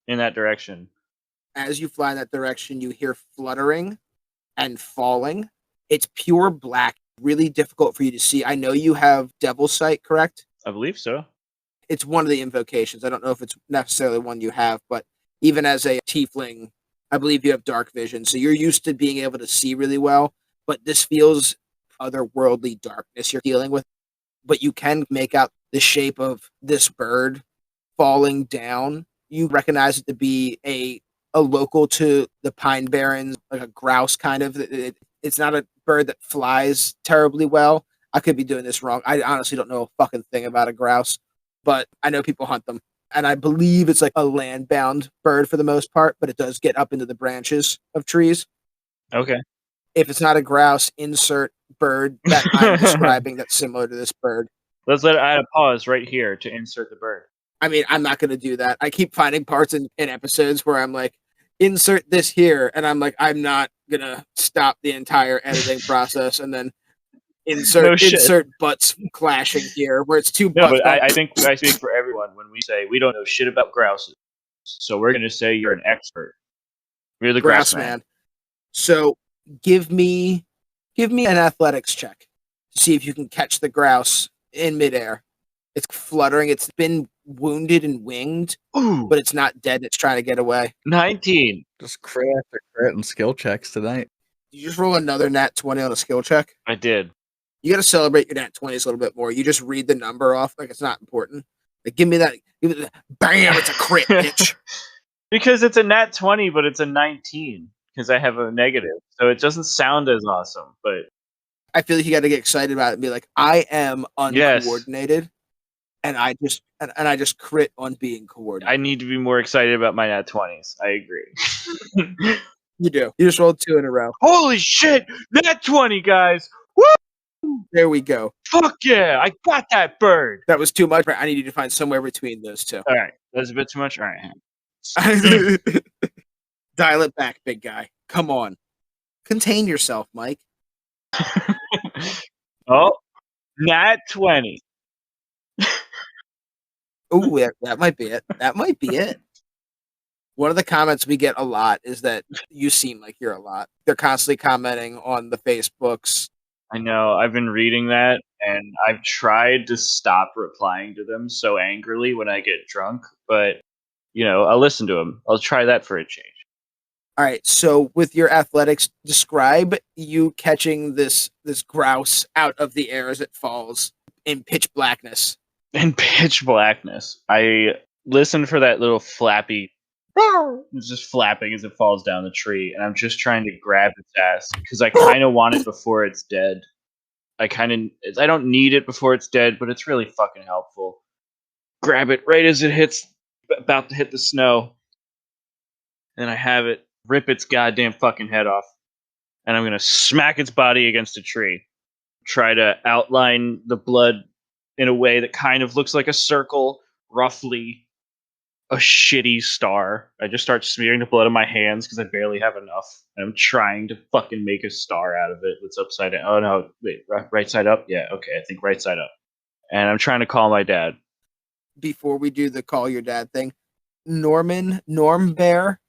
Speaker 1: in that direction.
Speaker 2: as you fly in that direction, you hear fluttering and falling. It's pure black, really difficult for you to see. I know you have Devil Sight, correct?
Speaker 1: I believe so.
Speaker 2: It's one of the invocations. I don't know if it's necessarily one you have, but even as a tiefling, I believe you have dark vision. So you're used to being able to see really well, but this feels otherworldly darkness you're dealing with. But you can make out the shape of this bird falling down. You recognize it to be a local to the Pine Barrens, like a grouse kind of. It's not a bird that flies terribly well. I could be doing this wrong. I honestly don't know a fucking thing about a grouse, but I know people hunt them. And I believe it's like a land-bound bird for the most part, but it does get up into the branches of trees.
Speaker 1: Okay.
Speaker 2: If it's not a grouse, insert bird that I'm describing that's similar to this bird.
Speaker 1: Let's add a pause right here to insert the bird.
Speaker 2: I mean, I'm not going to do that. I keep finding parts in episodes where I'm like, insert this here. And I'm like, I'm not going to stop the entire editing process and then insert butts clashing here where it's two
Speaker 1: No,
Speaker 2: butts.
Speaker 1: but I think I speak for everyone when we say we don't know shit about grouses. So we're going to say you're an expert. You're the grouse man.
Speaker 2: So give me an athletics check to see if you can catch the grouse in midair. It's fluttering. It's been wounded and winged,
Speaker 1: Ooh,
Speaker 2: but it's not dead. It's trying to get away.
Speaker 1: 19.
Speaker 3: Just crit after crit and skill checks tonight.
Speaker 2: You just roll another nat 20 on a skill check.
Speaker 1: I did.
Speaker 2: You got to celebrate your nat 20s a little bit more. You just read the number off like it's not important. Like, give me that. Bam! It's a crit, bitch.
Speaker 1: Because it's a nat 20, but it's a 19 because I have a negative. So it doesn't sound as awesome, but
Speaker 2: I feel like you got to get excited about it and be like, I am
Speaker 1: Yes.
Speaker 2: uncoordinated, and I just crit on being coordinated.
Speaker 1: I need to be more excited about my nat 20s. I agree.
Speaker 2: You do. You just rolled 2 in a row.
Speaker 1: Holy shit! Nat 20, guys! Woo!
Speaker 2: There we go.
Speaker 1: Fuck yeah! I got that bird!
Speaker 2: That was too much. I need you to find somewhere between those two.
Speaker 1: All right. That's a bit too much? All right.
Speaker 2: Dial it back, big guy. Come on. Contain yourself, Mike.
Speaker 1: Oh, nat 20.
Speaker 2: Ooh, that might be it. That might be it. One of the comments we get a lot is that you seem like you're a lot. They're constantly commenting on the Facebooks.
Speaker 1: I know. I've been reading that, and I've tried to stop replying to them so angrily when I get drunk, but, I'll listen to them. I'll try that for a change.
Speaker 2: All right, so with your athletics, describe you catching this grouse out of the air as it falls in pitch blackness.
Speaker 1: In pitch blackness, I listen for that little flappy. It's just flapping as it falls down the tree, and I'm just trying to grab its ass because I kind of want it before it's dead. I don't need it before it's dead, but it's really fucking helpful. Grab it right as it hits, about to hit the snow. and I have it rip its goddamn fucking head off. And I'm gonna smack its body against a tree. Try to outline the blood in a way that kind of looks like a circle, roughly a shitty star. I just start smearing the blood on my hands because I barely have enough. And I'm trying to fucking make a star out of it that's upside down. Oh no, wait, right side up? Yeah, okay, I think right side up. And I'm trying to call my dad.
Speaker 2: Before we do the call your dad thing, Norm Bear,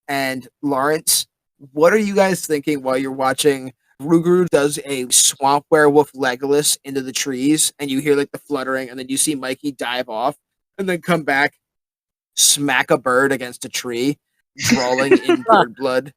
Speaker 2: and Lawrence, what are you guys thinking while you're watching Rougarou does a swamp werewolf Legolas into the trees, and you hear like the fluttering, and then you see Mikey dive off, and then come back, smack a bird against a tree, brawling in bird blood.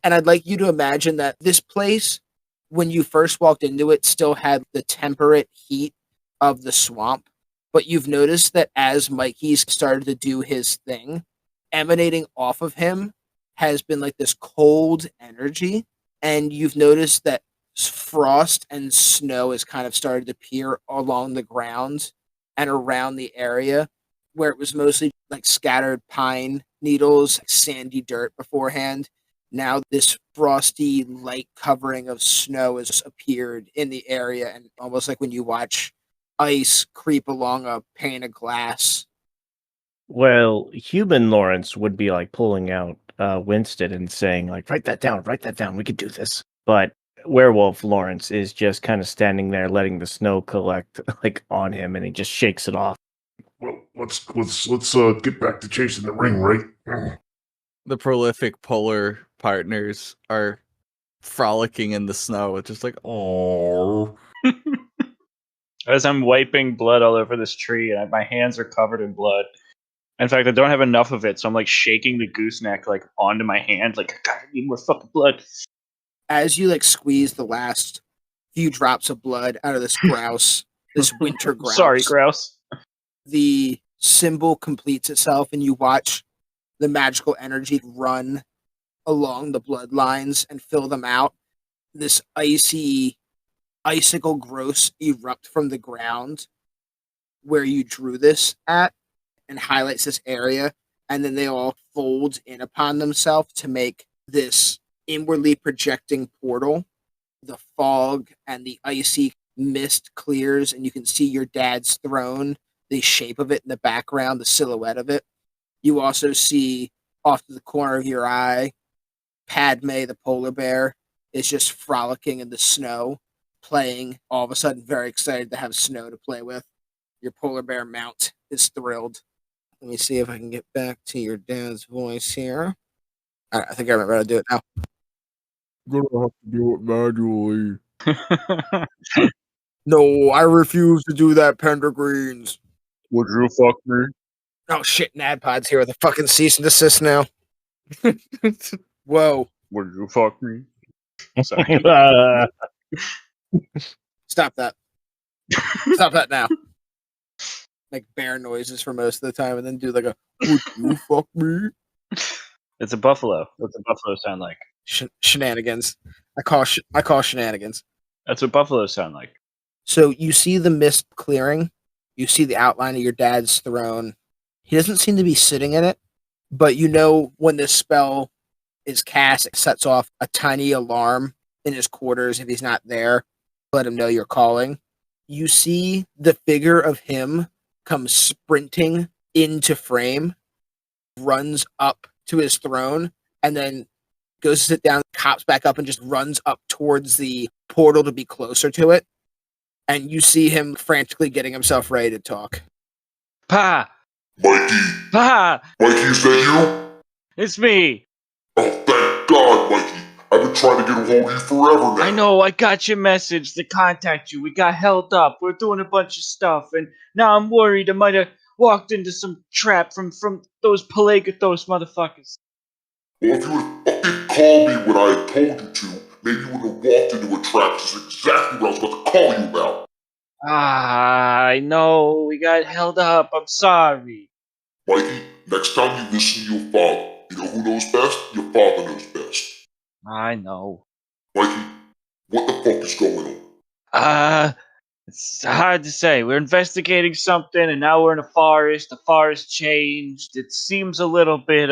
Speaker 2: And I'd like you to imagine that this place, when you first walked into it, still had the temperate heat of the swamp. But you've noticed that as Mikey's started to do his thing, emanating off of him has been like this cold energy. And you've noticed that frost and snow has kind of started to appear along the ground and around the area where it was mostly like scattered pine needles, sandy dirt beforehand. Now this frosty light covering of snow has appeared in the area, and almost like when you watch ice creep along a pane of glass.
Speaker 4: Well, human Lawrence would be like pulling out Winston and saying, like, write that down, we could do this. But werewolf Lawrence is just kind of standing there letting the snow collect like on him, and he just shakes it off.
Speaker 6: Well, let's get back to chasing the ring, right?
Speaker 3: The prolific polar partners are frolicking in the snow. It's just like, oh.
Speaker 1: As I'm wiping blood all over this tree, and my hands are covered in blood. In fact, I don't have enough of it, so I'm like shaking the gooseneck like onto my hand, like I need more fucking blood.
Speaker 2: As you like squeeze the last few drops of blood out of this grouse, this winter grouse.
Speaker 1: Sorry, grouse.
Speaker 2: The symbol completes itself, and you watch the magical energy run along the bloodlines and fill them out. This icicle growths erupt from the ground where you drew this at and highlights this area, and then they all fold in upon themselves to make this inwardly projecting portal. The fog and the icy mist clears, and you can see your dad's throne, the shape of it in the background, the silhouette of it. You also see off to the corner of your eye, Padme, the polar bear, is just frolicking in the snow, playing, all of a sudden very excited to have snow to play with. Your polar bear mount is thrilled. Let me see if I can get back to your dad's voice here. All right, I think I remember how to do it now.
Speaker 6: Gonna have to do it manually.
Speaker 2: No, I refuse to do that, Pendergreens.
Speaker 6: Would you fuck me?
Speaker 2: Oh shit, Nadpod's here with a fucking cease and desist now. Whoa.
Speaker 6: Would you fuck me?
Speaker 1: Sorry.
Speaker 2: Stop that. Stop that now. Make bear noises for most of the time, and then do like a "Would you fuck me?"
Speaker 1: It's a buffalo. What's a buffalo sound like?
Speaker 2: Shenanigans. I call shenanigans.
Speaker 1: That's what buffaloes sound like.
Speaker 2: So you see the mist clearing. You see the outline of your dad's throne. He doesn't seem to be sitting in it, but you know when this spell is cast, it sets off a tiny alarm in his quarters. If he's not there, let him know you're calling. You see the figure of him come sprinting into frame, runs up to his throne, and then goes to sit down, hops back up, and just runs up towards the portal to be closer to it. And you see him frantically getting himself ready to talk.
Speaker 1: Pa!
Speaker 6: Mikey!
Speaker 1: Pa!
Speaker 6: Mikey, is that you?
Speaker 1: It's me!
Speaker 6: Oh, thank God, Mikey. I've been trying to get a hold of you forever now.
Speaker 1: I know, I got your message to contact you. We got held up. We're doing a bunch of stuff, and now I'm worried I might have walked into some trap from those Pelagathos motherfuckers.
Speaker 6: Well, if you would fucking call me when I had told you to, maybe you wouldn't have walked into a trap. This is exactly what I was about to call you about.
Speaker 1: Ah, I know. We got held up. I'm sorry.
Speaker 6: Mikey, next time you listen to your father. You know who knows best? Your father knows best.
Speaker 1: I know.
Speaker 6: Mikey, what the fuck is going on?
Speaker 1: It's hard to say. We're investigating something, and now we're in a forest. The forest changed. It seems a little bit,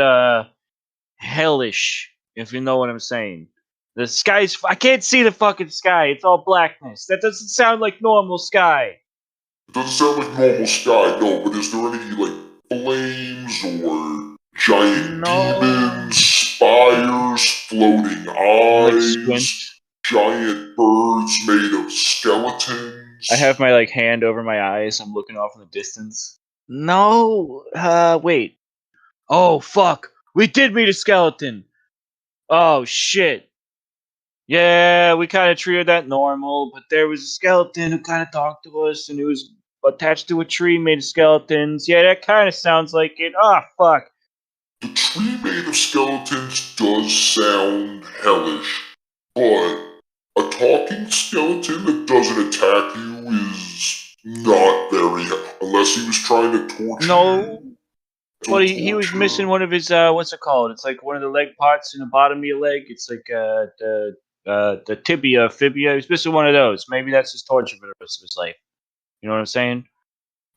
Speaker 1: hellish, if you know what I'm saying. The sky's. I can't see the fucking sky. It's all blackness. That doesn't sound like normal sky.
Speaker 6: It doesn't sound like normal sky, no, but is there any, like, flames or giant demons, spires, floating eyes, giant birds made of skeletons?
Speaker 1: I have my hand over my eyes. I'm looking off in the distance. No, wait. Oh fuck! We did meet a skeleton. Oh shit. Yeah, we kind of treated that normal, but there was a skeleton who kind of talked to us, and it was attached to a tree made of skeletons. Yeah, that kind of sounds like it. Ah, fuck.
Speaker 6: The tree made of skeletons does sound hellish, but a talking skeleton that doesn't attack you is not very unless he was trying to torture you.
Speaker 1: No, but he was missing one of his, what's it called? It's like one of the leg parts in the bottom of your leg. It's like the tibia, fibia. He's missing one of those. Maybe that's his torture for the rest of his life. You know what I'm saying?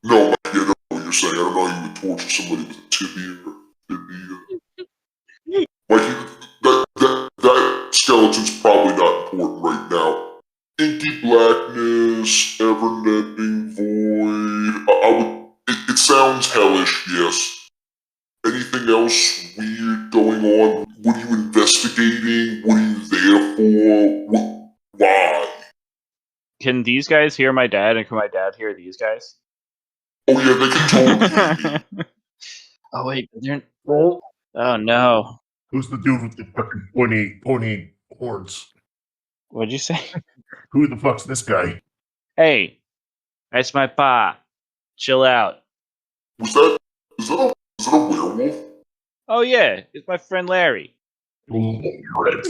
Speaker 6: No, Mikey, I know what you're saying. I don't know how you would torture somebody with a tibia or fibia. Mikey, that skeleton's probably not important right now. Inky blackness, ever-netting void. It sounds hellish, yes. Anything else weird going on? What are you investigating? What are you there for? Why?
Speaker 1: Can these guys hear my dad, and can my dad hear these guys?
Speaker 6: Oh yeah, they can totally hear me.
Speaker 1: Oh wait, they're... Oh no.
Speaker 7: Who's the dude with the fucking pointy horns?
Speaker 1: What'd you say?
Speaker 7: Who the fuck's this guy?
Speaker 1: Hey, that's my pa. Chill out.
Speaker 6: Is that a werewolf?
Speaker 1: Oh yeah, it's my friend Larry.
Speaker 7: Red.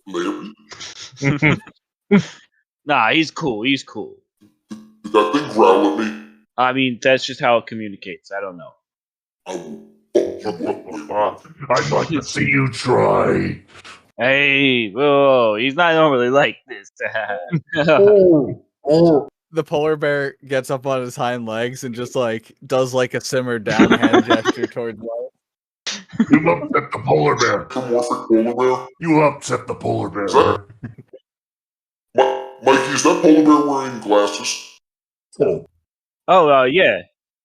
Speaker 6: Larry?
Speaker 1: Nah, he's cool. He's cool.
Speaker 6: Did that thing growl at me?
Speaker 1: I mean, that's just how it communicates. I don't know.
Speaker 6: I will fuck you up, Larry.
Speaker 7: I'd like to see you try.
Speaker 1: Hey, whoa, he's not normally like this.
Speaker 3: The polar bear gets up on his hind legs and just does a simmer down hand gesture towards life.
Speaker 7: You upset the polar bear.
Speaker 6: Anthropomorphic polar bear?
Speaker 7: You upset the polar bear.
Speaker 6: Is that... Mikey, is that polar bear wearing glasses?
Speaker 1: Yeah.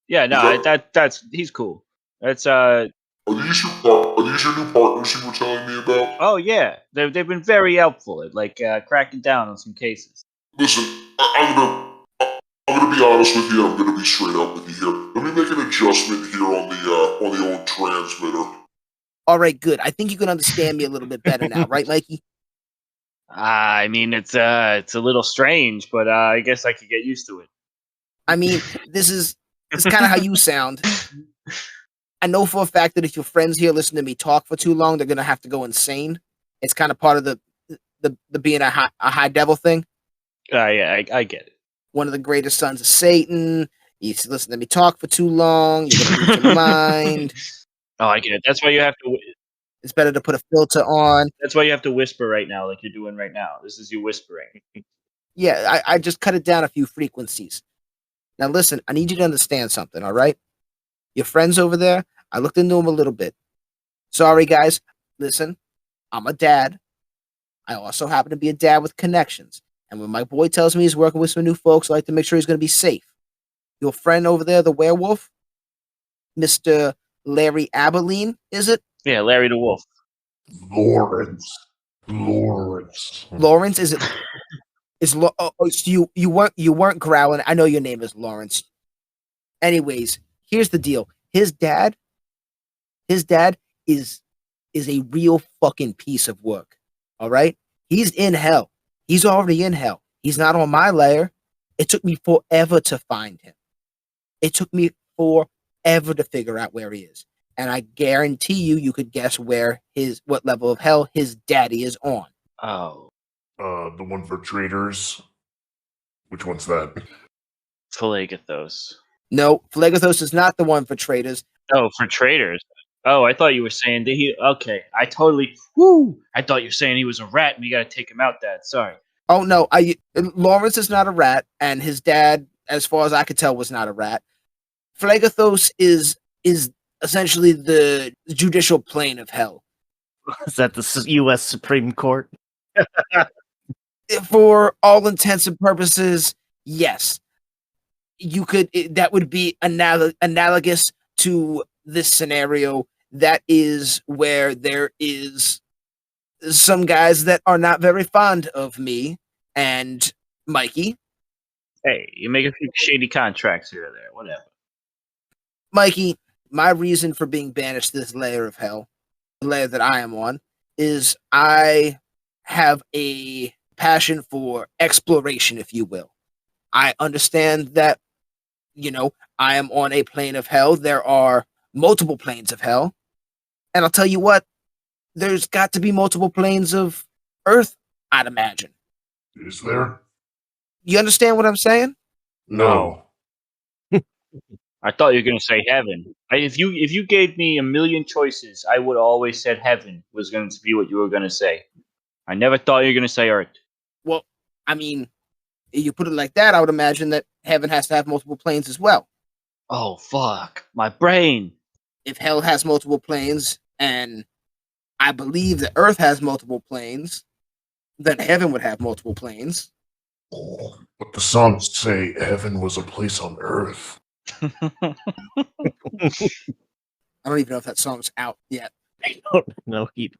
Speaker 1: Yeah, no, that's he's cool. That's
Speaker 6: Are these your new partners you were telling me about?
Speaker 1: Oh yeah, they've been very helpful at cracking down on some cases.
Speaker 6: Listen, I'm gonna be honest with you. I'm gonna be straight up with you here. Let me make an adjustment here on the old transmitter.
Speaker 2: All right, good. I think you can understand me a little bit better now, right, Mikey?
Speaker 1: I mean, it's a little strange, but I guess I could get used to it.
Speaker 2: I mean, it's kind of how you sound. I know for a fact that if your friends here listen to me talk for too long, they're gonna have to go insane. It's kind of part of the being a high devil thing.
Speaker 1: Yeah, I get it.
Speaker 2: One of the greatest sons of Satan. You listen to me talk for too long, you're gonna lose your mind.
Speaker 1: Oh, I get it. That's why you have to.
Speaker 2: It's better to put a filter on.
Speaker 1: That's why you have to whisper right now, like you're doing right now. This is you whispering.
Speaker 2: Yeah, I just cut it down a few frequencies. Now listen, I need you to understand something, all right? Your friends over there, I looked into them a little bit. Sorry, guys. Listen, I'm a dad. I also happen to be a dad with connections. And when my boy tells me he's working with some new folks, I like to make sure he's going to be safe. Your friend over there, the werewolf, Mr. Larry Abilene, is it?
Speaker 1: Yeah, Larry the Wolf.
Speaker 7: Lawrence,
Speaker 2: is it? So you weren't growling. I know your name is Lawrence. Anyways, here's the deal. His dad is a real fucking piece of work. All right? He's in hell. He's already in hell. He's not on my layer. It took me forever to find him. It took me forever to figure out where he is. And I guarantee you could guess what level of hell his daddy is on.
Speaker 1: Oh.
Speaker 7: The one for traitors. Which one's that?
Speaker 1: Phlegethos.
Speaker 2: No, Phlegethos is not the one for traitors.
Speaker 1: Oh, for traitors. Oh, I thought you were saying that he... Okay, I totally... Woo! I thought you were saying he was a rat and we gotta take him out, Dad. Sorry.
Speaker 2: Oh, no. Lawrence is not a rat, and his dad, as far as I could tell, was not a rat. Phlegethos is essentially the judicial plane of hell.
Speaker 4: Is that the U.S. Supreme Court?
Speaker 2: For all intents and purposes, yes. You could. That would be analogous to this scenario. That is where there is some guys that are not very fond of me and Mikey.
Speaker 1: Hey, you make a few shady contracts here or there, whatever.
Speaker 2: Mikey, my reason for being banished to this layer of hell, the layer that I am on, is I have a passion for exploration, if you will. I understand that, I am on a plane of hell. There are multiple planes of hell. And I'll tell you what, there's got to be multiple planes of Earth, I'd imagine.
Speaker 7: Is there?
Speaker 2: You understand what I'm saying?
Speaker 7: No.
Speaker 1: I thought you were going to say heaven. If you gave me a million choices, I would have always said heaven was going to be what you were going to say. I never thought you were going to say earth.
Speaker 2: Well, I mean, if you put it like that, I would imagine that heaven has to have multiple planes as well.
Speaker 1: Oh, fuck. My brain.
Speaker 2: If hell has multiple planes, and I believe that Earth has multiple planes, then heaven would have multiple planes.
Speaker 7: But the songs say heaven was a place on earth.
Speaker 2: I don't even know if that song's out yet.
Speaker 4: I don't know either.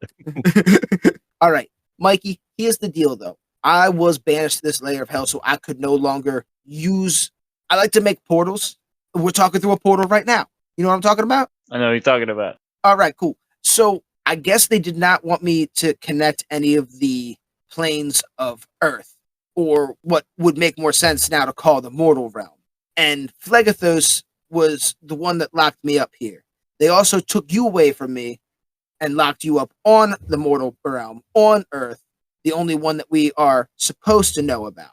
Speaker 2: All right, Mikey, here's the deal, though. I was banished to this layer of hell, so I could no longer use... I like to make portals. We're talking through a portal right now. You know what I'm talking about?
Speaker 1: I know what you're talking about.
Speaker 2: All right, cool. So I guess they did not want me to connect any of the planes of Earth, or what would make more sense now to call the mortal realm. And Phlegathos was the one that locked me up here. They also took you away from me and locked you up on the mortal realm, on Earth, the only one that we are supposed to know about.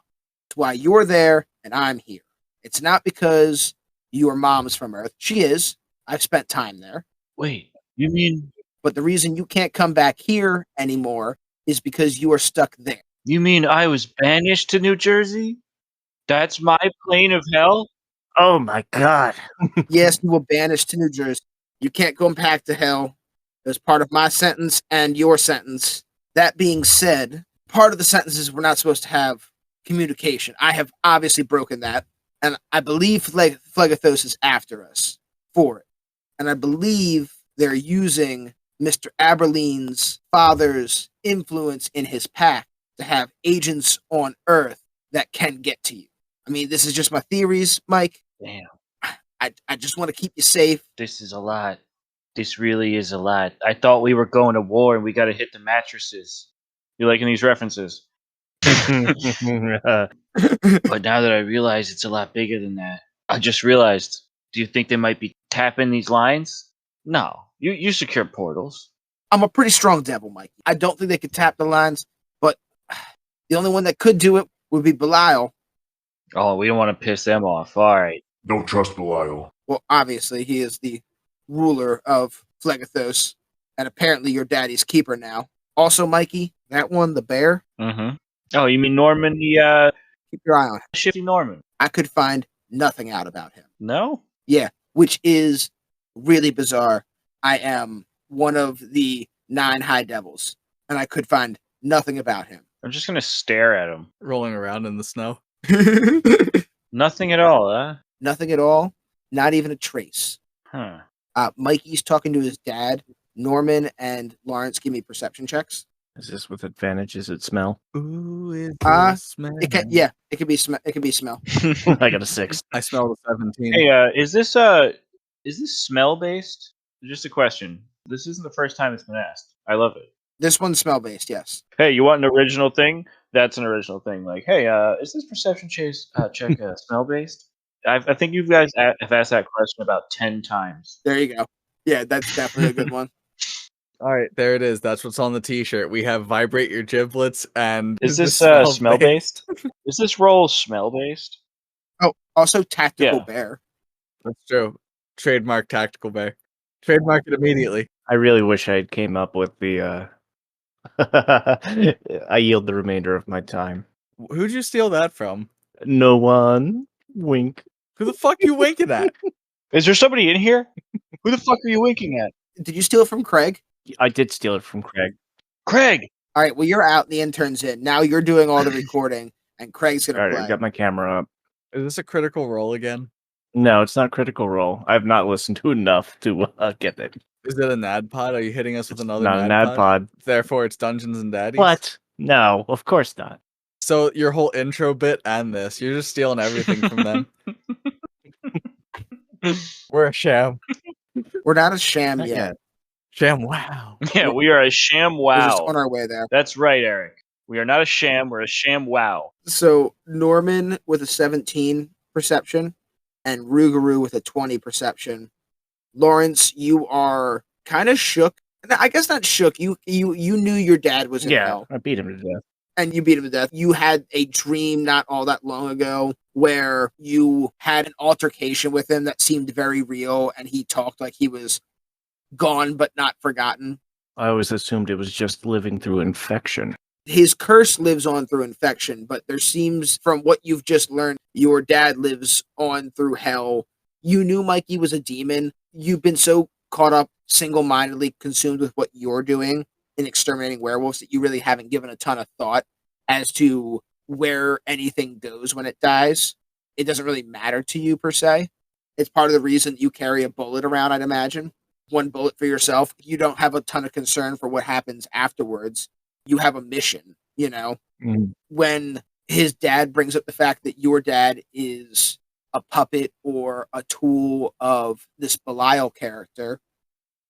Speaker 2: That's why you're there and I'm here. It's not because your mom's from Earth. She is. I've spent time there.
Speaker 1: Wait, you mean...
Speaker 2: But the reason you can't come back here anymore is because you are stuck there.
Speaker 1: You mean I was banished to New Jersey? That's my plane of hell?
Speaker 4: Oh my god.
Speaker 2: Yes, you were banished to New Jersey. You can't go back to hell. As part of my sentence and your sentence. That being said, part of the sentences we're not supposed to have communication. I have obviously broken that. And I believe Phlegathos is after us for it. And I believe they're using Mr. Aberline's father's influence in his pack to have agents on Earth that can get to you. I mean, this is just my theories, Mike.
Speaker 1: Damn.
Speaker 2: I just want to keep you safe.
Speaker 1: This is a lot. This really is a lot. I thought we were going to war and we got to hit the mattresses. You liking these references? But now that I realize it's a lot bigger than that, I just realized, do you think they might be tapping these lines? No. You secure portals.
Speaker 2: I'm a pretty strong devil, Mike. I don't think they could tap the lines, but the only one that could do it would be Belial.
Speaker 1: Oh, we don't want to piss them off. All right.
Speaker 7: Don't trust Belial.
Speaker 2: Well, obviously, he is the ruler of Phlegathos, and apparently your daddy's keeper now. Also, Mikey, that one, the bear.
Speaker 1: Mm-hmm. Oh, you mean Norman, the
Speaker 2: Keep your eye on him.
Speaker 1: shifty Norman?
Speaker 2: I could find nothing out about him.
Speaker 1: No?
Speaker 2: Yeah, which is really bizarre. I am one of the 9 high devils, and I could find nothing about him.
Speaker 1: I'm just gonna stare at him.
Speaker 3: Rolling around in the snow.
Speaker 1: Nothing at all, huh?
Speaker 2: Nothing at all. Not even a trace.
Speaker 1: Huh.
Speaker 2: Mikey's talking to his dad. Norman and Lawrence give me perception checks.
Speaker 4: Is this with advantages at smell?
Speaker 3: Ooh, is smell?
Speaker 2: It can be it can be smell.
Speaker 4: I got a 6.
Speaker 3: I smelled a 17.
Speaker 1: Hey, is this smell based? Just a question. This isn't the first time it's been asked. I love it.
Speaker 2: This one's smell based, yes.
Speaker 1: Hey, you want an original thing? That's an original thing. Like, hey, is this perception check smell based? I think you guys have asked that question about 10 times.
Speaker 2: There you go. Yeah, that's definitely a good one.
Speaker 3: All right, there it is. That's what's on the T-shirt. We have vibrate your giblets and
Speaker 1: Is this
Speaker 3: the
Speaker 1: smell based? Is this roll smell based?
Speaker 2: Oh, also tactical
Speaker 1: Yeah.
Speaker 2: bear.
Speaker 3: That's true. Trademark tactical bear. Trademark it immediately.
Speaker 4: I really wish I had came up with the I yield the remainder of my time.
Speaker 3: Who'd you steal that from?
Speaker 4: No one. Wink.
Speaker 3: Who the fuck you winking at?
Speaker 1: Is there somebody in here? Who the fuck are you winking at?
Speaker 2: Did you steal it from Craig?
Speaker 4: I did steal it from Craig.
Speaker 1: Craig!
Speaker 2: All right, well, you're out, the intern's in. Now you're doing all the recording, and Craig's going
Speaker 4: All
Speaker 2: to
Speaker 4: right, I
Speaker 2: play.
Speaker 4: got my camera up.
Speaker 3: Is this a critical role again?
Speaker 4: No, it's not Critical Role. I have not listened to enough to get it.
Speaker 3: Is it a NAD pod? Are you hitting us with another
Speaker 4: Not a
Speaker 3: NAD
Speaker 4: NAD
Speaker 3: pod?
Speaker 4: pod.
Speaker 3: Therefore, it's Dungeons and Daddies?
Speaker 4: What? No, of course not.
Speaker 3: So your whole intro bit and this, you're just stealing everything from them. We're a sham.
Speaker 2: We're not a sham
Speaker 4: Not
Speaker 2: yet.
Speaker 4: yet.
Speaker 3: Sham, wow.
Speaker 1: Yeah, we are a sham
Speaker 2: We're just
Speaker 1: wow.
Speaker 2: on our way there.
Speaker 1: That's right, Eric. We are not a sham, we're a sham wow.
Speaker 2: So Norman with a 17 perception and Rougarou with a 20 perception. Lawrence, you are kind of shook. I guess not shook. You knew your dad was in hell,
Speaker 4: I beat him to death.
Speaker 2: and you beat him to death. You had a dream not all that long ago where you had an altercation with him that seemed very real, and he talked like he was gone but not forgotten.
Speaker 4: I always assumed it was just living through infection.
Speaker 2: His curse lives on through infection, but there seems, from what you've just learned, your dad lives on through hell. You knew Mikey was a demon. You've been so caught up, single-mindedly consumed with what you're doing in exterminating werewolves that you really haven't given a ton of thought as to where anything goes when it dies. It doesn't really matter to you, per se. It's part of the reason you carry a bullet around, I'd imagine. One bullet for yourself. You don't have a ton of concern for what happens afterwards. You have a mission, you know?
Speaker 4: Mm.
Speaker 2: When his dad brings up the fact that your dad is a puppet or a tool of this Belial character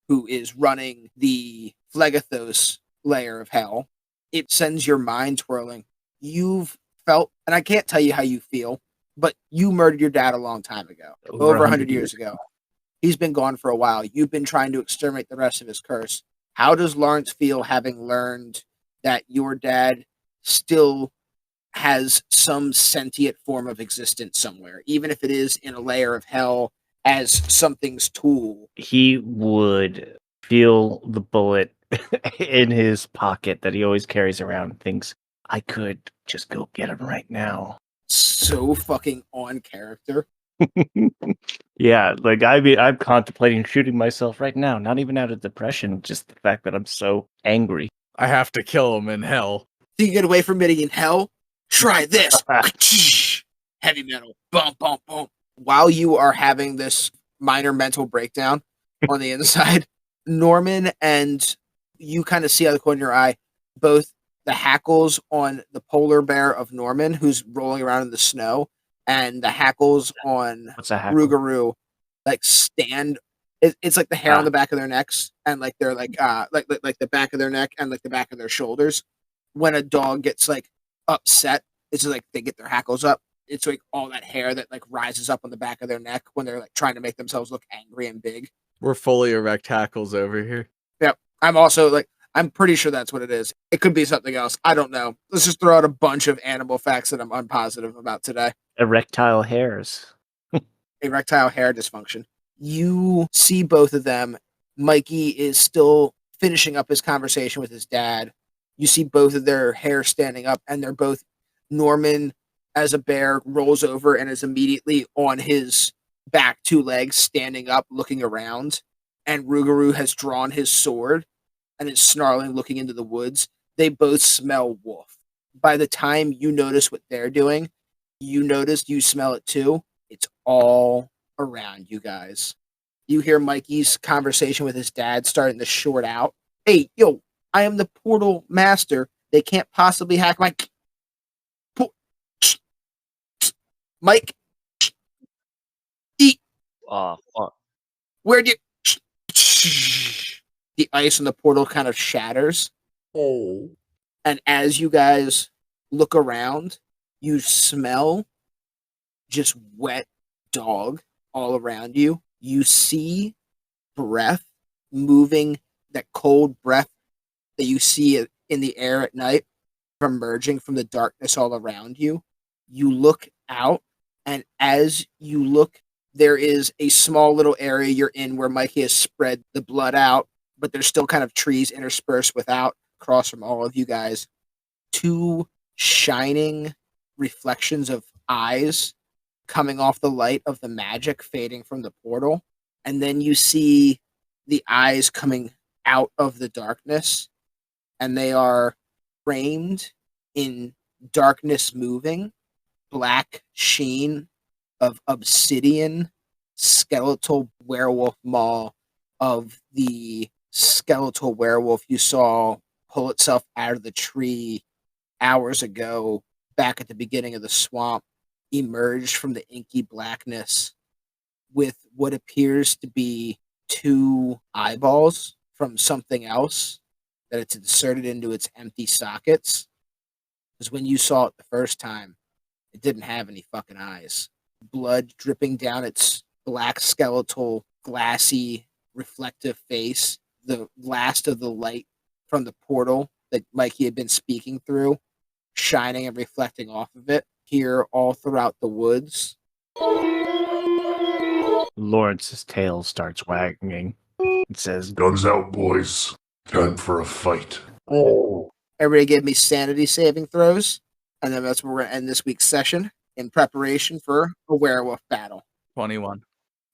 Speaker 2: who is running the Phlegethos layer of hell, it sends your mind twirling. You've felt, and I can't tell you how you feel, but you murdered your dad a long time ago, over 100 years ago. He's been gone for a while. You've been trying to exterminate the rest of his curse. How does Lawrence feel having learned that your dad still has some sentient form of existence somewhere, even if it is in a layer of hell as something's tool?
Speaker 4: He would feel the bullet in his pocket that he always carries around and thinks, I could just go get him right now.
Speaker 2: So fucking on character.
Speaker 4: Yeah, like I'm contemplating shooting myself right now, not even out of depression, just the fact that I'm so angry.
Speaker 3: I have to kill him in hell.
Speaker 2: So you get away from it in hell? Try this. Heavy metal. Bump, bump, bump. While you are having this minor mental breakdown on the inside, Norman and you kind of see out of the corner of your eye both the hackles on the polar bear of Norman, who's rolling around in the snow, and the hackles on
Speaker 4: What's a hackle?
Speaker 2: Rougarou, like stand. It's like the hair on the back of their necks, and like they're like the back of their neck and like the back of their shoulders. When a dog gets like upset, it's just like they get their hackles up. It's like all that hair that like rises up on the back of their neck when they're like trying to make themselves look angry and big.
Speaker 3: We're fully erect hackles over here.
Speaker 2: Yep. I'm also like, I'm pretty sure that's what it is. It could be something else. I don't know. Let's just throw out a bunch of animal facts that I'm unpositive about today.
Speaker 4: Erectile hairs.
Speaker 2: Erectile hair dysfunction. You see both of them. Mikey is still finishing up his conversation with his dad. You see both of their hair standing up, and they're both, Norman as a bear rolls over and is immediately on his back 2 legs, standing up, looking around. And Rougarou has drawn his sword and is snarling, looking into the woods. They both smell wolf. By the time you notice what they're doing, you notice you smell it too. It's all around you guys. You hear Mikey's conversation with his dad starting to short out. Hey, yo, I am the portal master. They can't possibly hack my... Mike, eat.
Speaker 1: Oh, fuck.
Speaker 2: Where'd you... The ice in the portal kind of shatters.
Speaker 3: Oh.
Speaker 2: And as you guys look around, you smell just wet dog all around you. You see breath moving, that cold breath that you see in the air at night emerging from the darkness all around you. You look out, and as you look, there is a small little area you're in where Mikey has spread the blood out, but there's still kind of trees interspersed without, across from all of you guys. 2 shining reflections of eyes coming off the light of the magic fading from the portal. And then you see the eyes coming out of the darkness, and they are framed in darkness moving, black sheen of obsidian skeletal werewolf maw of the skeletal werewolf you saw pull itself out of the tree hours ago back at the beginning of the swamp, emerged from the inky blackness with what appears to be 2 eyeballs from something else that it's inserted into its empty sockets. Because when you saw it the first time, it didn't have any fucking eyes. Blood dripping down its black skeletal, glassy, reflective face. The last of the light from the portal that Mikey had been speaking through, shining and reflecting off of it, here all throughout the woods.
Speaker 4: Lawrence's tail starts wagging. It says,
Speaker 7: Guns out, boys. Time for a fight.
Speaker 2: Everybody give me sanity saving throws, and then that's where we're going to end this week's session in preparation for a werewolf battle.
Speaker 3: 21.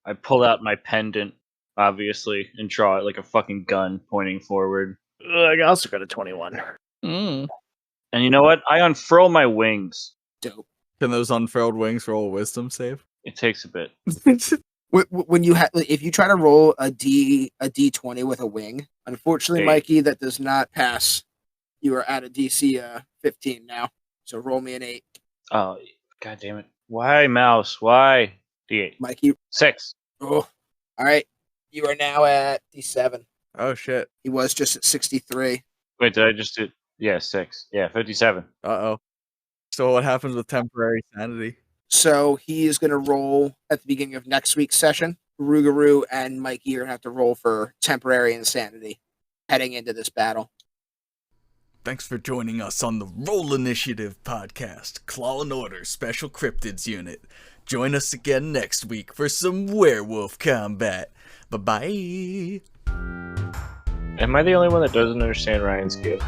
Speaker 1: I pull out my pendant, obviously, and draw it like a fucking gun pointing forward.
Speaker 4: I also got a 21.
Speaker 3: Mm.
Speaker 1: And you know what? I unfurl my wings.
Speaker 2: Dope.
Speaker 3: Can those unfurled wings roll a wisdom save?
Speaker 1: It takes a bit.
Speaker 2: When you if you try to roll a D20 with a wing, unfortunately,
Speaker 1: 8.
Speaker 2: Mikey, that does not pass. You are at a DC 15 now, so roll me an 8.
Speaker 1: Oh, god damn it. Why, mouse? Why? D8.
Speaker 2: Mikey,
Speaker 1: 6.
Speaker 2: oh, all right. You are now at D7.
Speaker 3: Oh, shit.
Speaker 2: He was just at 63.
Speaker 1: Wait, did I just do... Yeah, 6. Yeah, 57.
Speaker 3: Uh-oh. So what happens with temporary sanity?
Speaker 2: So he is going to roll at the beginning of next week's session. Rougarou and Mikey are going to have to roll for temporary insanity heading into this battle.
Speaker 5: Thanks for joining us on the Roll Initiative podcast, Claw and Order Special Cryptids Unit. Join us again next week for some werewolf combat. Bye-bye.
Speaker 1: Am I the only one that doesn't understand Ryan's gift?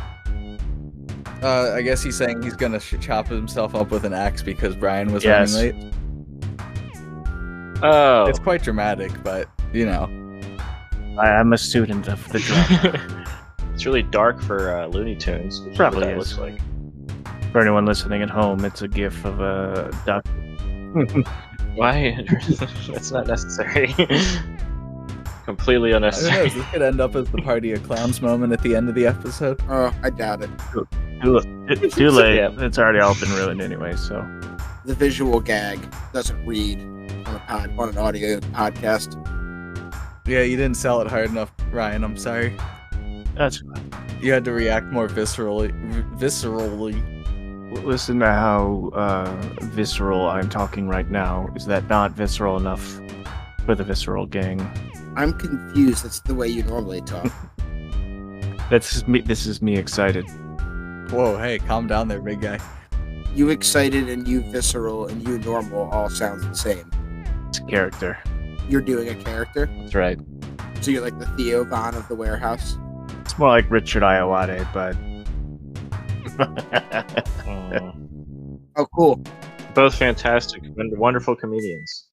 Speaker 3: I guess he's saying he's gonna chop himself up with an axe because Brian was running late.
Speaker 1: Oh.
Speaker 3: It's quite dramatic, but, you know.
Speaker 4: I'm a student of the drama.
Speaker 1: It's really dark for Looney Tunes. Which
Speaker 4: Probably
Speaker 1: is.
Speaker 4: is.
Speaker 1: Looks like.
Speaker 4: For anyone listening at home, it's a gif of a duck.
Speaker 1: Why? That's not necessary. Completely
Speaker 3: I don't know,
Speaker 1: unnecessary.
Speaker 3: this could end up as the party of clowns moment at the end of the episode.
Speaker 2: Oh, I doubt it.
Speaker 4: Too late.
Speaker 1: Yeah.
Speaker 4: It's already all been ruined anyway, so.
Speaker 2: The visual gag doesn't read on an audio podcast.
Speaker 3: Yeah, you didn't sell it hard enough, Ryan. I'm sorry.
Speaker 4: That's fine.
Speaker 3: You had to react more viscerally.
Speaker 4: Listen to how visceral I'm talking right now. Is that not visceral enough for the visceral gang?
Speaker 2: I'm confused. That's the way you normally talk.
Speaker 4: This is me excited.
Speaker 3: Whoa, hey, calm down there, big guy.
Speaker 2: You excited and you visceral and you normal all sounds the same.
Speaker 4: It's a character.
Speaker 2: You're doing a character,
Speaker 4: That's right.
Speaker 2: so you're like the Theo Von of the warehouse.
Speaker 4: It's more like Richard Iowade, but
Speaker 2: Oh, cool.
Speaker 1: Both fantastic and wonderful comedians.